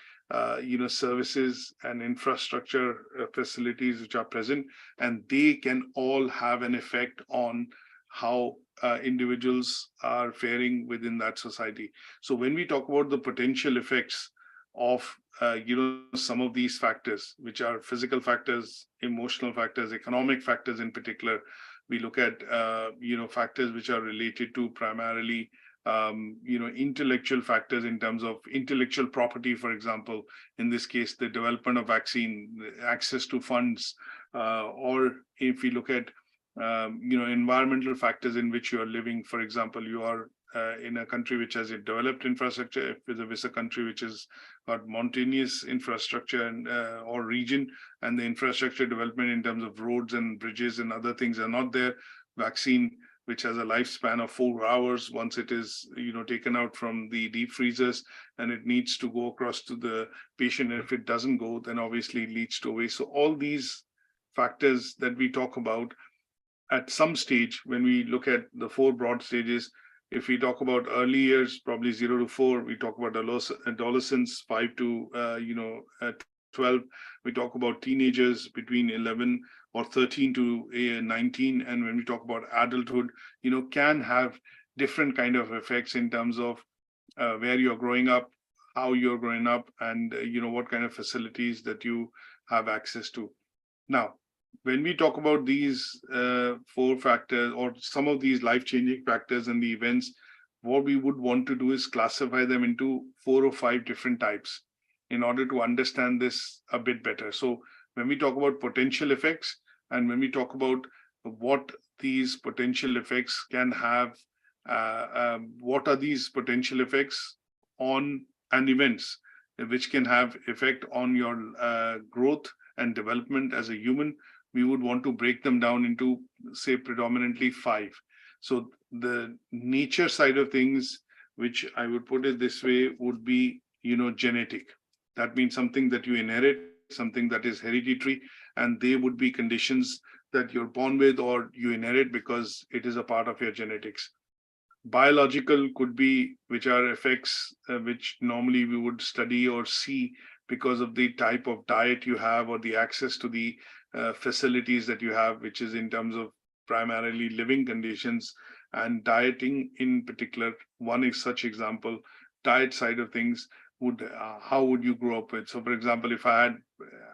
services and infrastructure facilities which are present, and they can all have an effect on how individuals are faring within that society. So when we talk about the potential effects of some of these factors, which are physical factors, emotional factors, economic factors in particular, we look at factors which are related to primarily intellectual factors in terms of intellectual property, for example, in this case, the development of vaccine, access to funds, or if we look at, environmental factors in which you are living. For example, you are in a country which has a developed infrastructure, if it's a country which has got mountainous infrastructure and or region, and the infrastructure development in terms of roads and bridges and other things are not there, vaccine which has a lifespan of 4 hours once it is taken out from the deep freezers, and it needs to go across to the patient. And if it doesn't go, then obviously it leads to waste. So all these factors that we talk about at some stage, when we look at the 4 broad stages, if we talk about early years, probably 0 to 4, we talk about adolescents, 5 to 12, we talk about teenagers between 11 or 13 to 19, and when we talk about adulthood, can have different kind of effects in terms of where you're growing up, how you're growing up, and what kind of facilities that you have access to. Now, when we talk about these 4 factors or some of these life-changing factors and the events, what we would want to do is classify them into 4 or 5 different types in order to understand this a bit better. So when we talk about potential effects, and when we talk about what these potential effects can have, what are these potential effects on and events which can have effect on your growth and development as a human, we would want to break them down into, say, predominantly 5. So the nature side of things, which I would put it this way, would be, genetic. That means something that you inherit, something that is hereditary, and they would be conditions that you're born with or you inherit because it is a part of your genetics. Biological could be, which are effects which normally we would study or see because of the type of diet you have or the access to the facilities that you have, which is in terms of primarily living conditions and dieting in particular. One is such example. Diet side of things would how would you grow up with? So, for example, if I had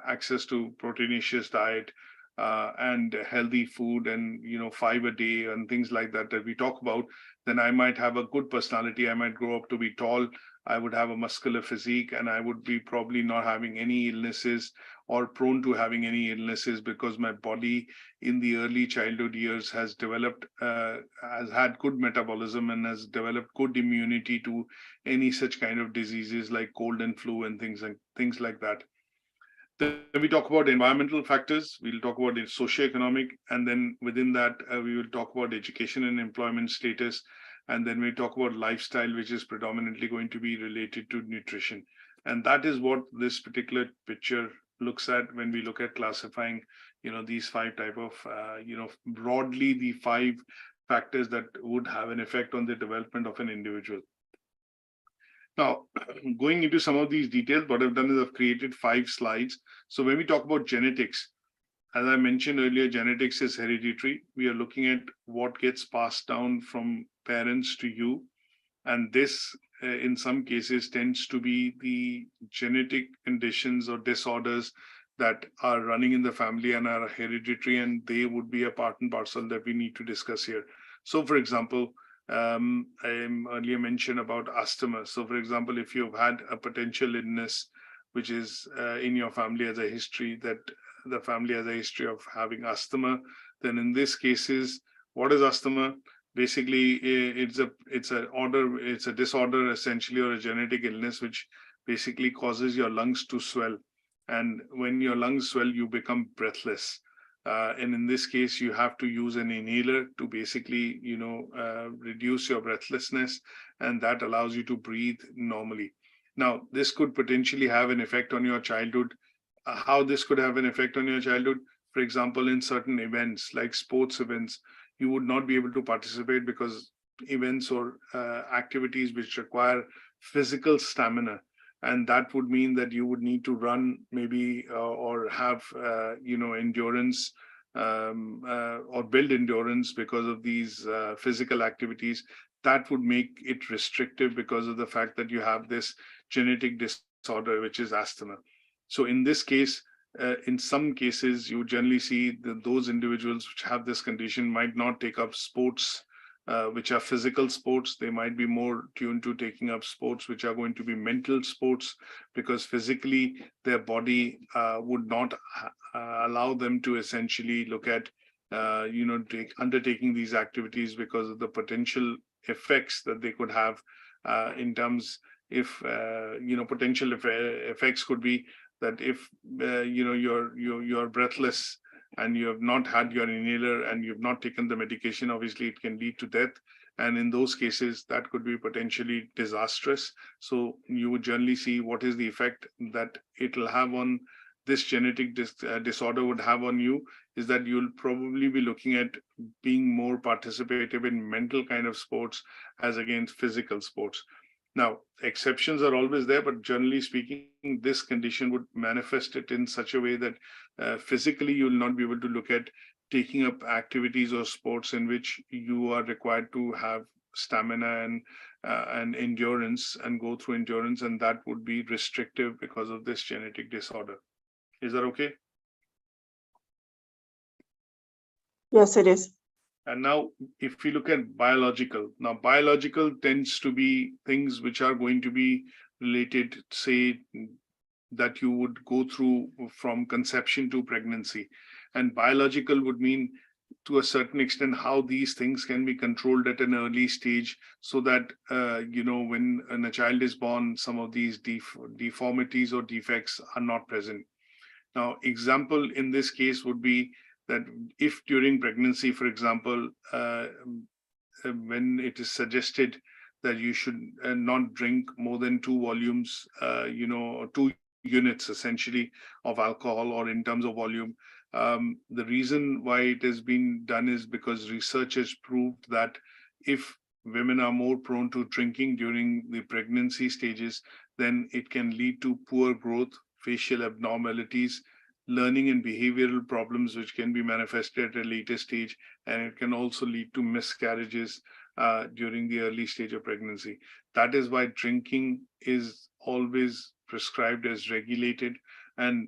access to proteinaceous diet and healthy food and fiber day and things like that we talk about, then I might have a good personality. I might grow up to be tall. I would have a muscular physique, and I would be probably not having any illnesses or prone to having any illnesses because my body in the early childhood years has developed, has had good metabolism and has developed good immunity to any such kind of diseases like cold and flu and things like that. Then we talk about environmental factors, we'll talk about the socio-economic, and then within that, we will talk about education and employment status. And then we talk about lifestyle, which is predominantly going to be related to nutrition. And that is what this particular picture looks at when we look at classifying, these five type of, broadly the five factors that would have an effect on the development of an individual. Now, going into some of these details, what I've done is I've created 5 slides. So when we talk about genetics, as I mentioned earlier, genetics is hereditary. We are looking at what gets passed down from parents to you. And this, in some cases, tends to be the genetic conditions or disorders that are running in the family and are hereditary, and they would be a part and parcel that we need to discuss here. So, for example, I earlier mentioned about asthma. So, for example, if you've had a potential illness which is in your family as a history, that the family has a history of having asthma, then in these cases, what is asthma? Basically, it's a disorder essentially, or a genetic illness which basically causes your lungs to swell. And when your lungs swell, you become breathless. And in this case, you have to use an inhaler to basically, reduce your breathlessness, and that allows you to breathe normally. Now, this could potentially have an effect on your childhood. How this could have an effect on your childhood? For example, in certain events like sports events, you would not be able to participate because events or activities which require physical stamina. And that would mean that you would need to run maybe or have, endurance or build endurance because of these physical activities. That would make it restrictive because of the fact that you have this genetic disorder, which is asthma. So in this case, in some cases, you generally see that those individuals which have this condition might not take up sports which are physical sports. They might be more tuned to taking up sports which are going to be mental sports, because physically their body would not allow them to essentially look at undertaking these activities because of the potential effects that they could have in terms, if potential effects could be that if you're breathless and you have not had your inhaler and you've not taken the medication, obviously it can lead to death. And in those cases, that could be potentially disastrous. So you would generally see what is the effect that it'll have on this genetic disorder would have on you, is that you'll probably be looking at being more participative in mental kind of sports as against physical sports. Now, exceptions are always there, but generally speaking, this condition would manifest it in such a way that physically you will not be able to look at taking up activities or sports in which you are required to have stamina and endurance and go through endurance, and that would be restrictive because of this genetic disorder. Is that okay? Yes, it is. And now, if we look at biological, now biological tends to be things which are going to be related, say, that you would go through from conception to pregnancy. And biological would mean, to a certain extent, how these things can be controlled at an early stage, so that, when a child is born, some of these deformities or defects are not present. Now, example in this case would be that if during pregnancy, for example, when it is suggested that you should not drink more than 2 volumes, or 2 units essentially of alcohol or in terms of volume. The reason why it has been done is because research has proved that if women are more prone to drinking during the pregnancy stages, then it can lead to poor growth, facial abnormalities, learning and behavioral problems, which can be manifested at a later stage, and it can also lead to miscarriages during the early stage of pregnancy. That is why drinking is always prescribed as regulated and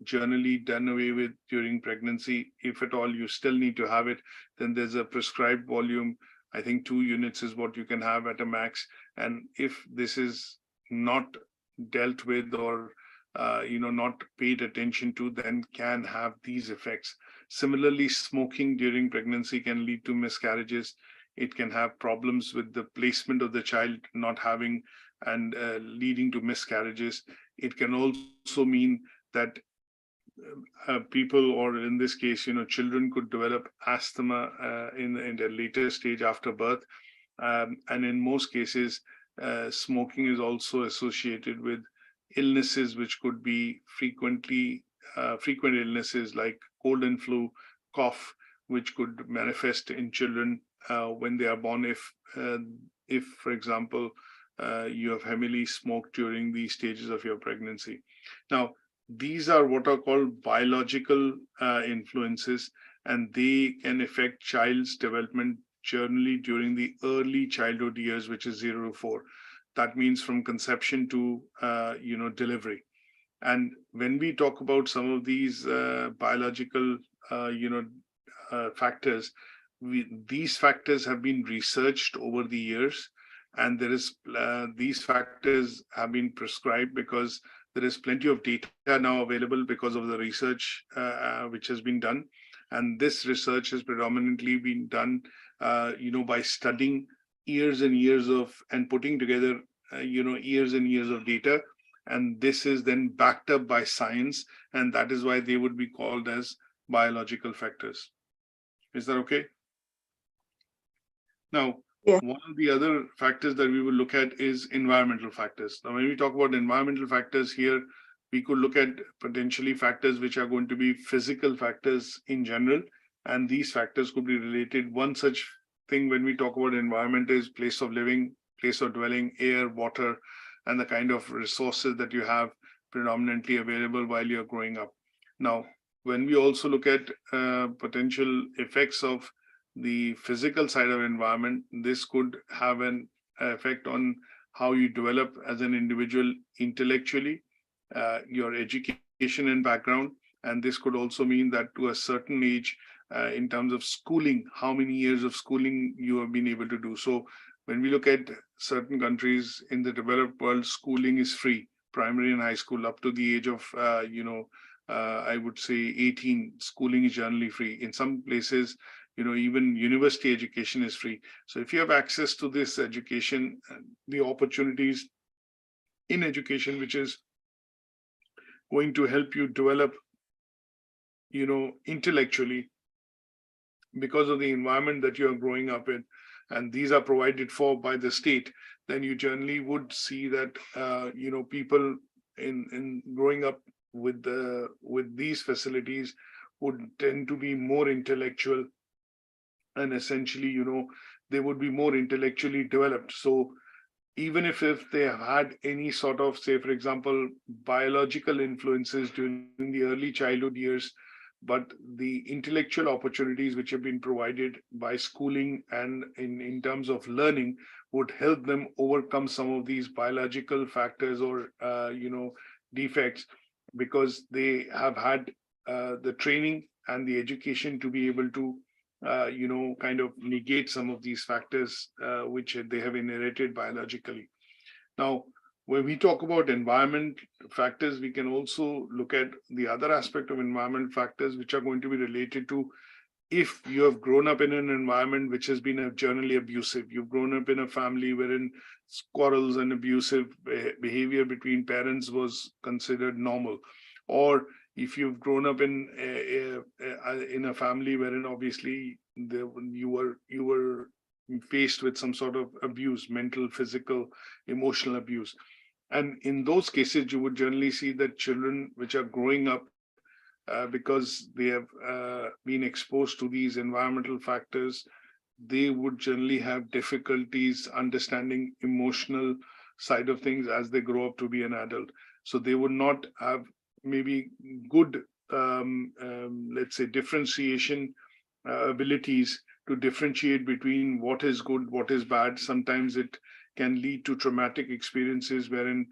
generally done away with during pregnancy. If at all you still need to have it, then there's a prescribed volume. I think 2 units is what you can have at a max. And if this is not dealt with or not paid attention to, then can have these effects. Similarly, smoking during pregnancy can lead to miscarriages. It can have problems with the placement of the child not having and leading to miscarriages. It can also mean that people, or in this case, children could develop asthma in the later stage after birth. And in most cases, smoking is also associated with illnesses which could be frequent illnesses like cold and flu, cough, which could manifest in children when they are born if for example, you have heavily smoked during the stages of your pregnancy. Now, these are what are called biological influences, and they can affect child's development generally during the early childhood years, which is 0 to 4. That means from conception to delivery. And when we talk about some of these biological factors, these factors have been researched over the years, and there is these factors have been prescribed because there is plenty of data now available because of the research which has been done. And this research has predominantly been done by studying years and years of and putting together years and years of data, and this is then backed up by science, and that is why they would be called as biological factors. Is that okay? Now, Yeah. one of the other factors that we will look at is environmental factors. Now, when we talk about environmental factors here, we could look at potentially factors which are going to be physical factors in general, and these factors could be related. One such thing when we talk about environment is place of living, place of dwelling, air, water, and the kind of resources that you have predominantly available while you're growing up. Now, when we also look at potential effects of the physical side of environment, this could have an effect on how you develop as an individual intellectually, your education and background. And this could also mean that to a certain age, in terms of schooling, how many years of schooling you have been able to do. So when we look at certain countries in the developed world, schooling is free, primary and high school up to the age of, I would say 18, schooling is generally free. In some places, even university education is free. So if you have access to this education, the opportunities in education, which is going to help you develop, intellectually because of the environment that you are growing up in, and these are provided for by the state, then you generally would see that, people in growing up with these facilities would tend to be more intellectual, and essentially, they would be more intellectually developed. So even if they have had any sort of, say, for example, biological influences during the early childhood years, but the intellectual opportunities which have been provided by schooling and in terms of learning would help them overcome some of these biological factors or, defects, because they have had the training and the education to be able to kind of negate some of these factors which they have inherited biologically. Now, when we talk about environment factors, we can also look at the other aspect of environment factors, which are going to be related to if you have grown up in an environment which has been generally abusive. You've grown up in a family wherein quarrels and abusive behavior between parents was considered normal, or if you've grown up in a family wherein obviously you were faced with some sort of abuse, mental, physical, emotional abuse. And in those cases, you would generally see that children which are growing up because they have been exposed to these environmental factors, they would generally have difficulties understanding emotional side of things as they grow up to be an adult. So they would not have maybe good, let's say, differentiation abilities to differentiate between what is good, what is bad. Sometimes it can lead to traumatic experiences wherein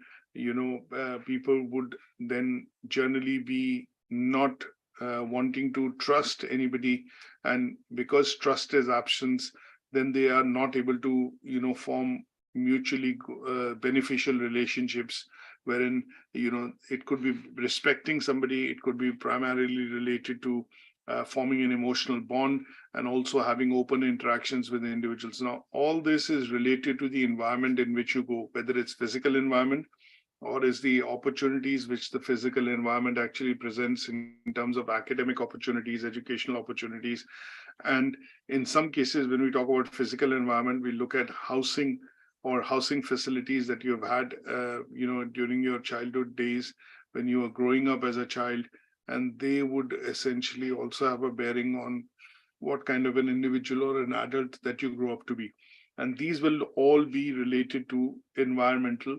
people would then generally be not wanting to trust anybody, and because trust is absence, then they are not able to form mutually beneficial relationships, wherein it could be respecting somebody, it could be primarily related to forming an emotional bond, and also having open interactions with individuals. Now, all this is related to the environment in which you go, whether it's physical environment or is the opportunities which the physical environment actually presents in terms of academic opportunities, educational opportunities. And in some cases, when we talk about physical environment, we look at housing or housing facilities that you have had, during your childhood days when you were growing up as a child, and they would essentially also have a bearing on what kind of an individual or an adult that you grow up to be. And these will all be related to environmental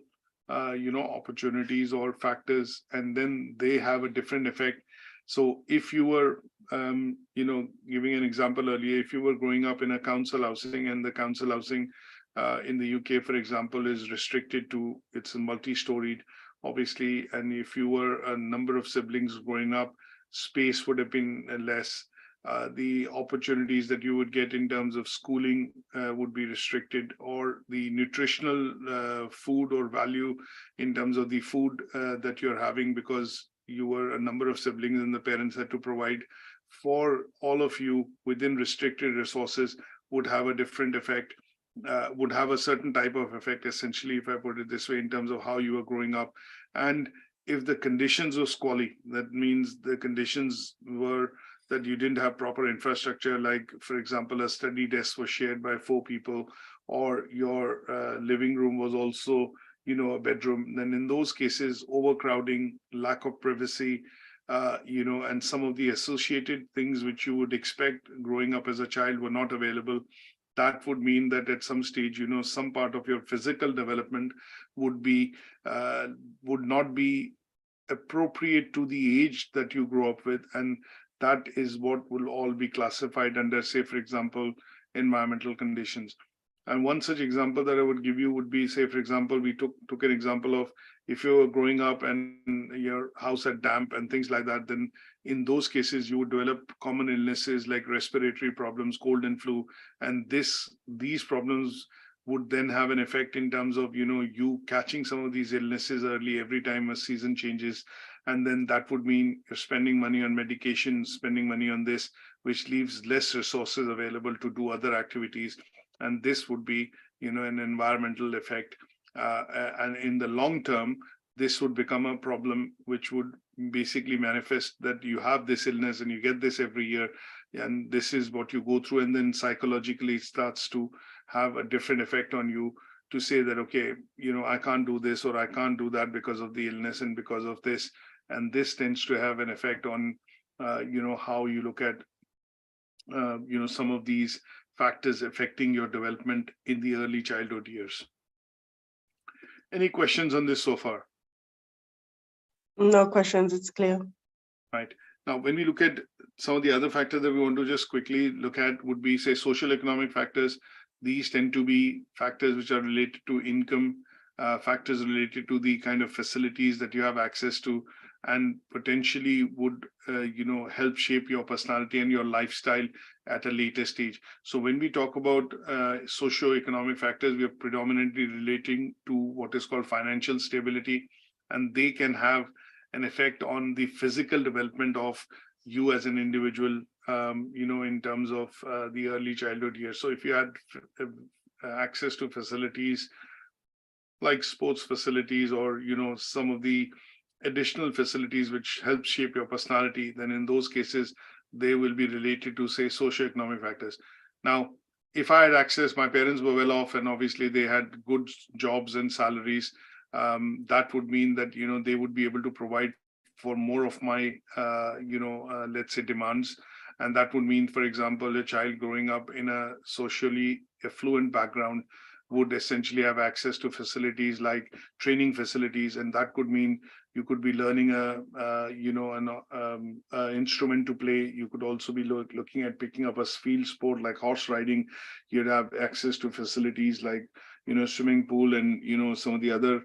opportunities or factors, and then they have a different effect. So if you were giving an example earlier, if you were growing up in a council housing, and the council housing in the UK, for example, is restricted to, it's a multi-storied, obviously, and if you were a number of siblings growing up, space would have been less. The opportunities that you would get in terms of schooling would be restricted, or the nutritional food or value in terms of the food that you're having, because you were a number of siblings and the parents had to provide for all of you within restricted resources, would have a different effect, would have a certain type of effect, essentially, if I put it this way, in terms of how you were growing up. And if the conditions were squally, that means the conditions were that you didn't have proper infrastructure, like, for example, a study desk was shared by 4 people, or your living room was also, a bedroom, then in those cases, overcrowding, lack of privacy, and some of the associated things which you would expect growing up as a child were not available. That would mean that at some stage, some part of your physical development would not be appropriate to the age that you grow up with. And that is what will all be classified under, say, for example, environmental conditions. And one such example that I would give you would be, say, for example, we took an example of if you were growing up and your house had damp and things like that, then in those cases, you would develop common illnesses like respiratory problems, cold and flu. And these problems would then have an effect in terms of, you catching some of these illnesses early every time a season changes. And then that would mean you're spending money on medication, spending money on this, which leaves less resources available to do other activities. And this would be, an environmental effect. And in the long term, this would become a problem which would basically manifest that you have this illness and you get this every year. And this is what you go through. And then psychologically, it starts to have a different effect on you, to say that, okay, I can't do this or I can't do that because of the illness and because of this. And this tends to have an effect on, how you look at, some of these factors affecting your development in the early childhood years. Any questions on this so far? No questions, it's clear. Right. Now, when we look at some of the other factors that we want to just quickly look at would be, say, social economic factors. These tend to be factors which are related to income, factors related to the kind of facilities that you have access to, and potentially would, help shape your personality and your lifestyle at a later stage. So when we talk about socio-economic factors, we are predominantly relating to what is called financial stability, and they can have an effect on the physical development of you as an individual, in terms of the early childhood years. So if you had access to facilities like sports facilities, or, some of the additional facilities which help shape your personality, then in those cases, they will be related to, say, socioeconomic factors. Now, if I had access, my parents were well off and obviously they had good jobs and salaries, that would mean that, they would be able to provide for more of my, let's say, demands. And that would mean, for example, a child growing up in a socially affluent background would essentially have access to facilities like training facilities, and that could mean you could be learning an instrument to play. You could also be looking at picking up a field sport like horse riding. You'd have access to facilities like, swimming pool and, some of the other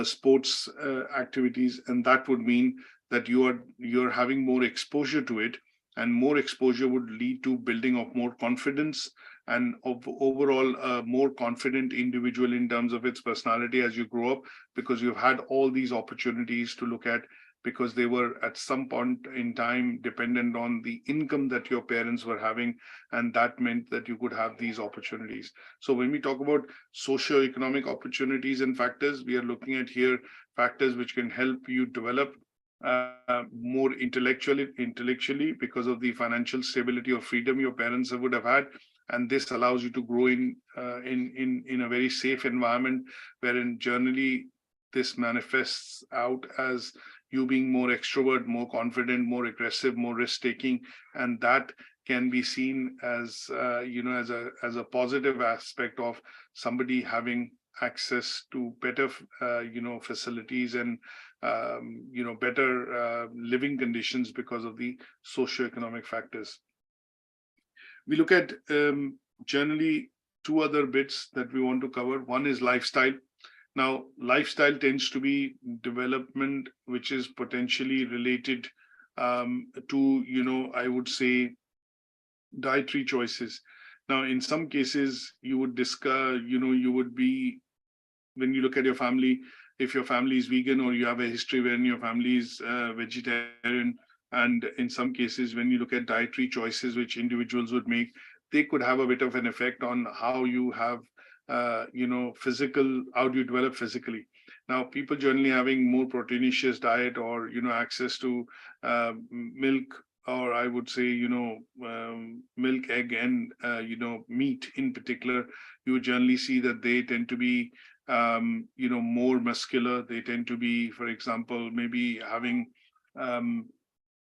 sports activities, and that would mean that you're having more exposure to it, and more exposure would lead to building of more confidence and of overall more confident individual in terms of its personality as you grow up, because you've had all these opportunities to look at, because they were at some point in time dependent on the income that your parents were having, and that meant that you could have these opportunities. So when we talk about socio-economic opportunities and factors, we are looking at here factors which can help you develop more intellectually because of the financial stability or freedom your parents would have had, and this allows you to grow in a very safe environment, wherein generally this manifests out as you being more extrovert, more confident, more aggressive, more risk-taking, and that can be seen as as a positive aspect of somebody having access to better facilities and better living conditions because of the socio-economic factors. We look at generally two other bits that we want to cover. One is lifestyle. Now, lifestyle tends to be development which is potentially related to, I would say, dietary choices. Now, in some cases, you would discuss, you would be, when you look at your family, if your family is vegan or you have a history when your family is vegetarian, and in some cases, when you look at dietary choices which individuals would make, they could have a bit of an effect on how you have, how do you develop physically. Now, people generally having more proteinaceous diet or, access to milk, or I would say, milk, egg, and, meat in particular, you generally see that they tend to be, more muscular. They tend to be, for example, maybe having,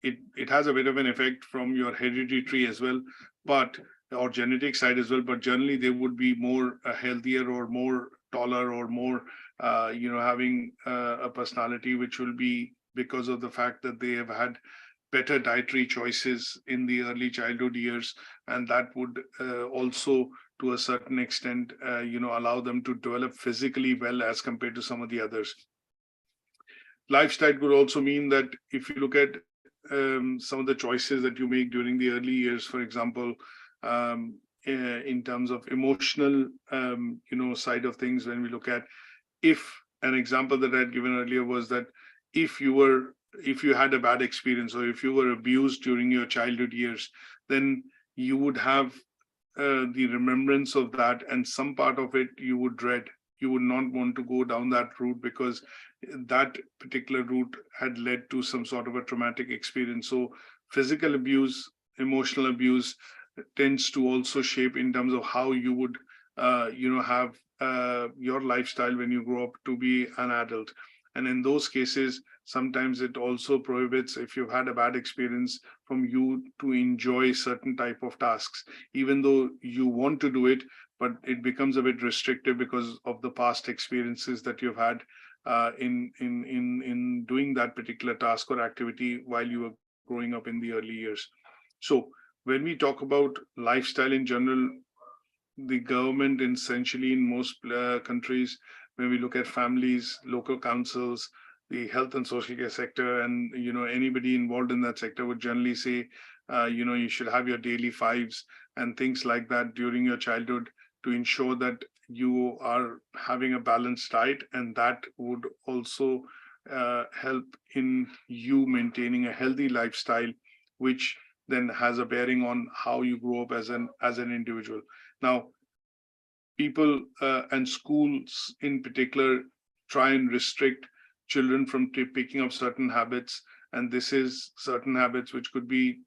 it has a bit of an effect from your hereditary as well, or genetic side as well, but generally they would be more healthier or more taller or more, having a personality which will be because of the fact that they have had better dietary choices in the early childhood years, and that would also to a certain extent, allow them to develop physically well as compared to some of the others. Lifestyle could also mean that if you look at some of the choices that you make during the early years, for example, in terms of emotional, side of things, when we look at, if an example that I had given earlier was that if you had a bad experience or if you were abused during your childhood years, then you would have the remembrance of that, and some part of it you would dread. You would not want to go down that route because that particular route had led to some sort of a traumatic experience. So physical abuse, emotional abuse tends to also shape in terms of how you would, have your lifestyle when you grow up to be an adult. And in those cases, sometimes it also prohibits, if you've had a bad experience, from you to enjoy certain type of tasks, even though you want to do it, but it becomes a bit restrictive because of the past experiences that you've had in doing that particular task or activity while you were growing up in the early years. So when we talk about lifestyle in general, the government essentially in most countries, when we look at families, local councils, the health and social care sector, and anybody involved in that sector would generally say, you should have your daily fives and things like that during your childhood to ensure that you are having a balanced diet, and that would also help in you maintaining a healthy lifestyle, which then has a bearing on how you grow up as an individual. Now, people and schools in particular try and restrict children from picking up certain habits, and this is certain habits which could be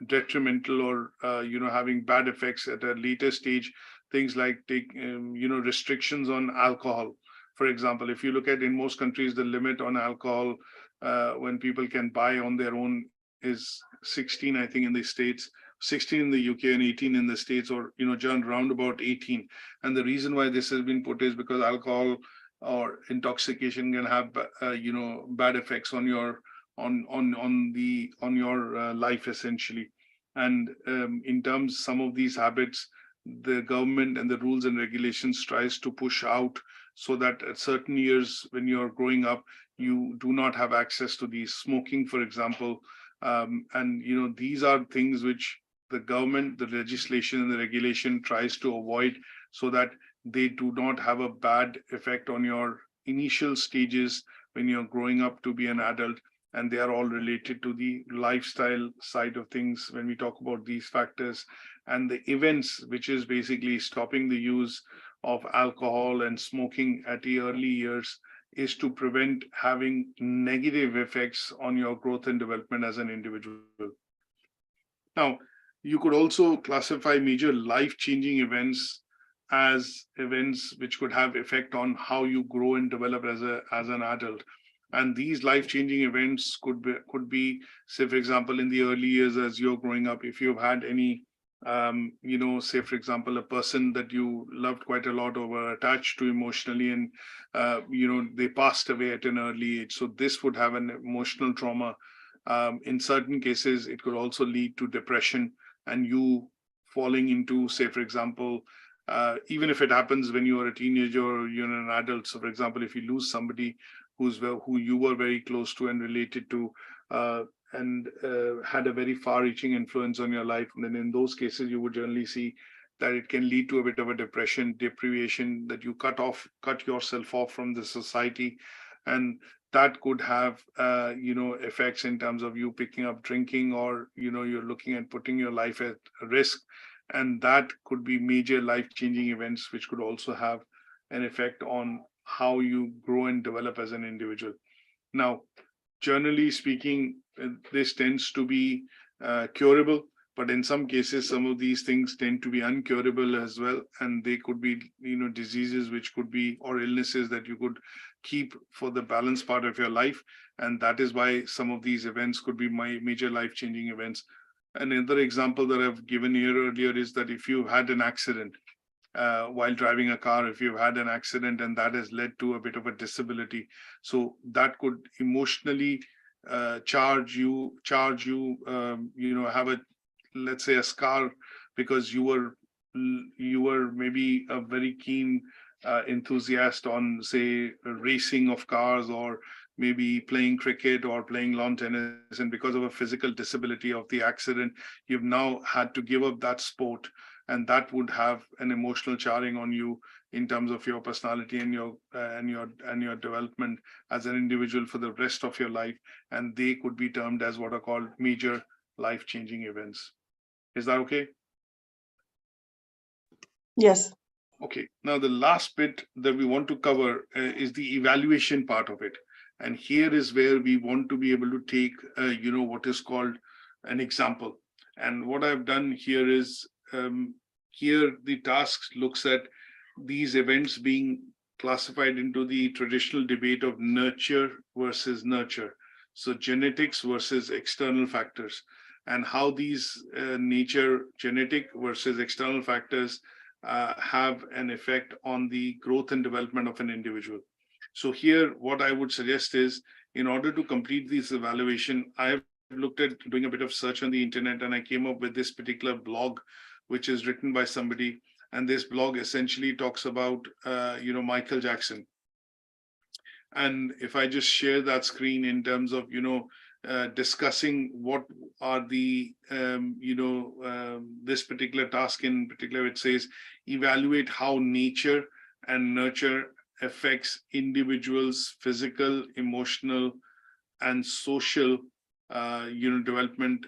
detrimental or having bad effects at a later stage. Things like restrictions on alcohol, For example, if you look at in most countries, the limit on alcohol when people can buy on their own is 16, I think, in the States, 16 in the UK, and 18 in the States, or around about 18. And the reason why this has been put is because alcohol or intoxication can have bad effects on your life, essentially. And in terms some of these habits, the government and the rules and regulations tries to push out, so that at certain years when you're growing up, you do not have access to these. Smoking, for example, and these are things which the government, the legislation and the regulation tries to avoid, so that they do not have a bad effect on your initial stages when you're growing up to be an adult. And they are all related to the lifestyle side of things when we talk about these factors. And the events, which is basically stopping the use of alcohol and smoking at the early years, is to prevent having negative effects on your growth and development as an individual. Now, you could also classify major life-changing events as events which could have effect on how you grow and develop as an adult. And these life-changing events could be, say, for example, in the early years as you're growing up, if you've had any, say, for example, a person that you loved quite a lot or were attached to emotionally, and, they passed away at an early age. So this would have an emotional trauma. In certain cases, it could also lead to depression and you falling into, say, for example, even if it happens when you are a teenager or you're an adult. So, for example, if you lose somebody who you were very close to and related to, and had a very far-reaching influence on your life, and then in those cases, you would generally see that it can lead to a bit of a depression, deprivation, that you cut yourself off from the society, and that could have effects in terms of you picking up drinking, or you're looking at putting your life at risk. And that could be major life-changing events which could also have an effect on how you grow and develop as an individual. Now, generally speaking, this tends to be curable, but in some cases, some of these things tend to be uncurable as well. And they could be, diseases which could be, or illnesses that you could keep for the balance part of your life. And that is why some of these events could be major life-changing events. Another example that I've given here earlier is that if you had an accident while driving a car, if you've had an accident and that has led to a bit of a disability, so that could emotionally charge you, have a, let's say, a scar, because you were maybe a very keen enthusiast on, say, racing of cars, or maybe playing cricket or playing lawn tennis, and because of a physical disability of the accident, you've now had to give up that sport, and that would have an emotional charring on you in terms of your personality and your development as an individual for the rest of your life. And they could be termed as what are called major life-changing events. Is that okay? Yes. Okay. Now, the last bit that we want to cover is the evaluation part of it. And here is where we want to be able to take, what is called an example. And what I've done here is, here the task looks at these events being classified into the traditional debate of nurture versus nurture. So genetics versus external factors, and how these genetic versus external factors have an effect on the growth and development of an individual. So here, what I would suggest is, in order to complete this evaluation, I have looked at doing a bit of search on the internet, and I came up with this particular blog, which is written by somebody. And this blog essentially talks about, Michael Jackson. And if I just share that screen in terms of, discussing what are the, this particular task in particular, it says, evaluate how nature and nurture affects individuals' physical, emotional, and social, development,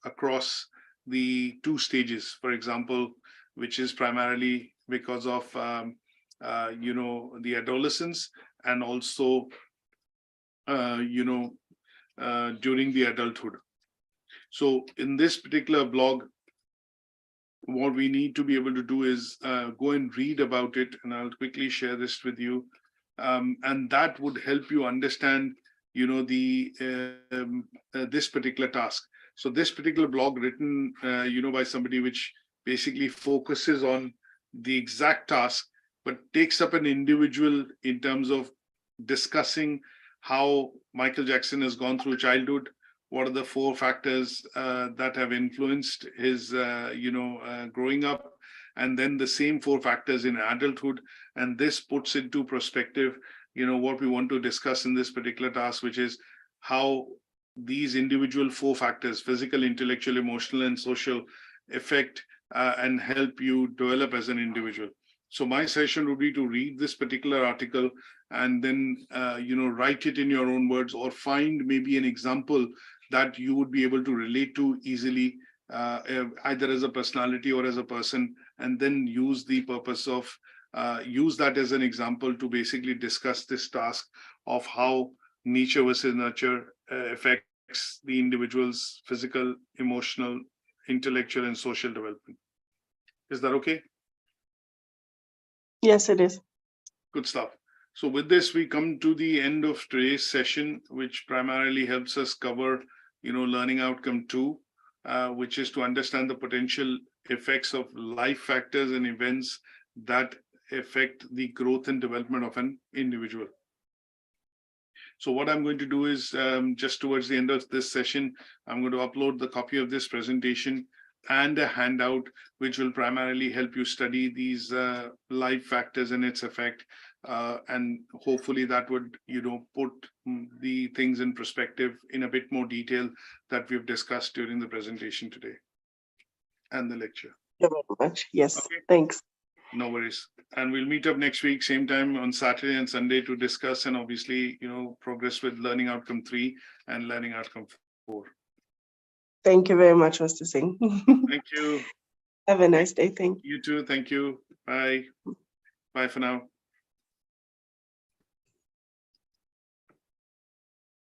across the two stages, for example, which is primarily because of, the adolescence, and also, during the adulthood. So in this particular blog, what we need to be able to do is go and read about it, and I'll quickly share this with you. And that would help you understand, this particular task. So this particular blog written, by somebody which basically focuses on the exact task, but takes up an individual in terms of discussing how Michael Jackson has gone through childhood, what are the 4 factors that have influenced his, growing up, and then the same 4 factors in adulthood. And this puts into perspective, what we want to discuss in this particular task, which is how these individual 4 factors, physical, intellectual, emotional, and social, affect and help you develop as an individual. So my session would be to read this particular article and then, write it in your own words, or find maybe an example that you would be able to relate to easily, either as a personality or as a person, and then use the purpose of, use that as an example to basically discuss this task of how nature versus nurture affects the individual's physical, emotional, intellectual, and social development. Is that okay? Yes, it is. Good stuff. So with this, we come to the end of today's session, which primarily helps us cover, learning outcome 2, which is to understand the potential effects of life factors and events that affect the growth and development of an individual. So what I'm going to do is, just towards the end of this session, I'm going to upload the copy of this presentation and a handout, which will primarily help you study these life factors and its effect. And hopefully that would, put the things in perspective in a bit more detail that we've discussed during the presentation today and the lecture. Thank you very much. Yes, okay. Thanks. No worries. And we'll meet up next week, same time on Saturday and Sunday, to discuss and obviously, progress with learning outcome 3 and learning outcome 4. Thank you very much, Mr. Singh. Thank you. Have a nice day. Thank you. You too. Thank you. Bye. Bye for now.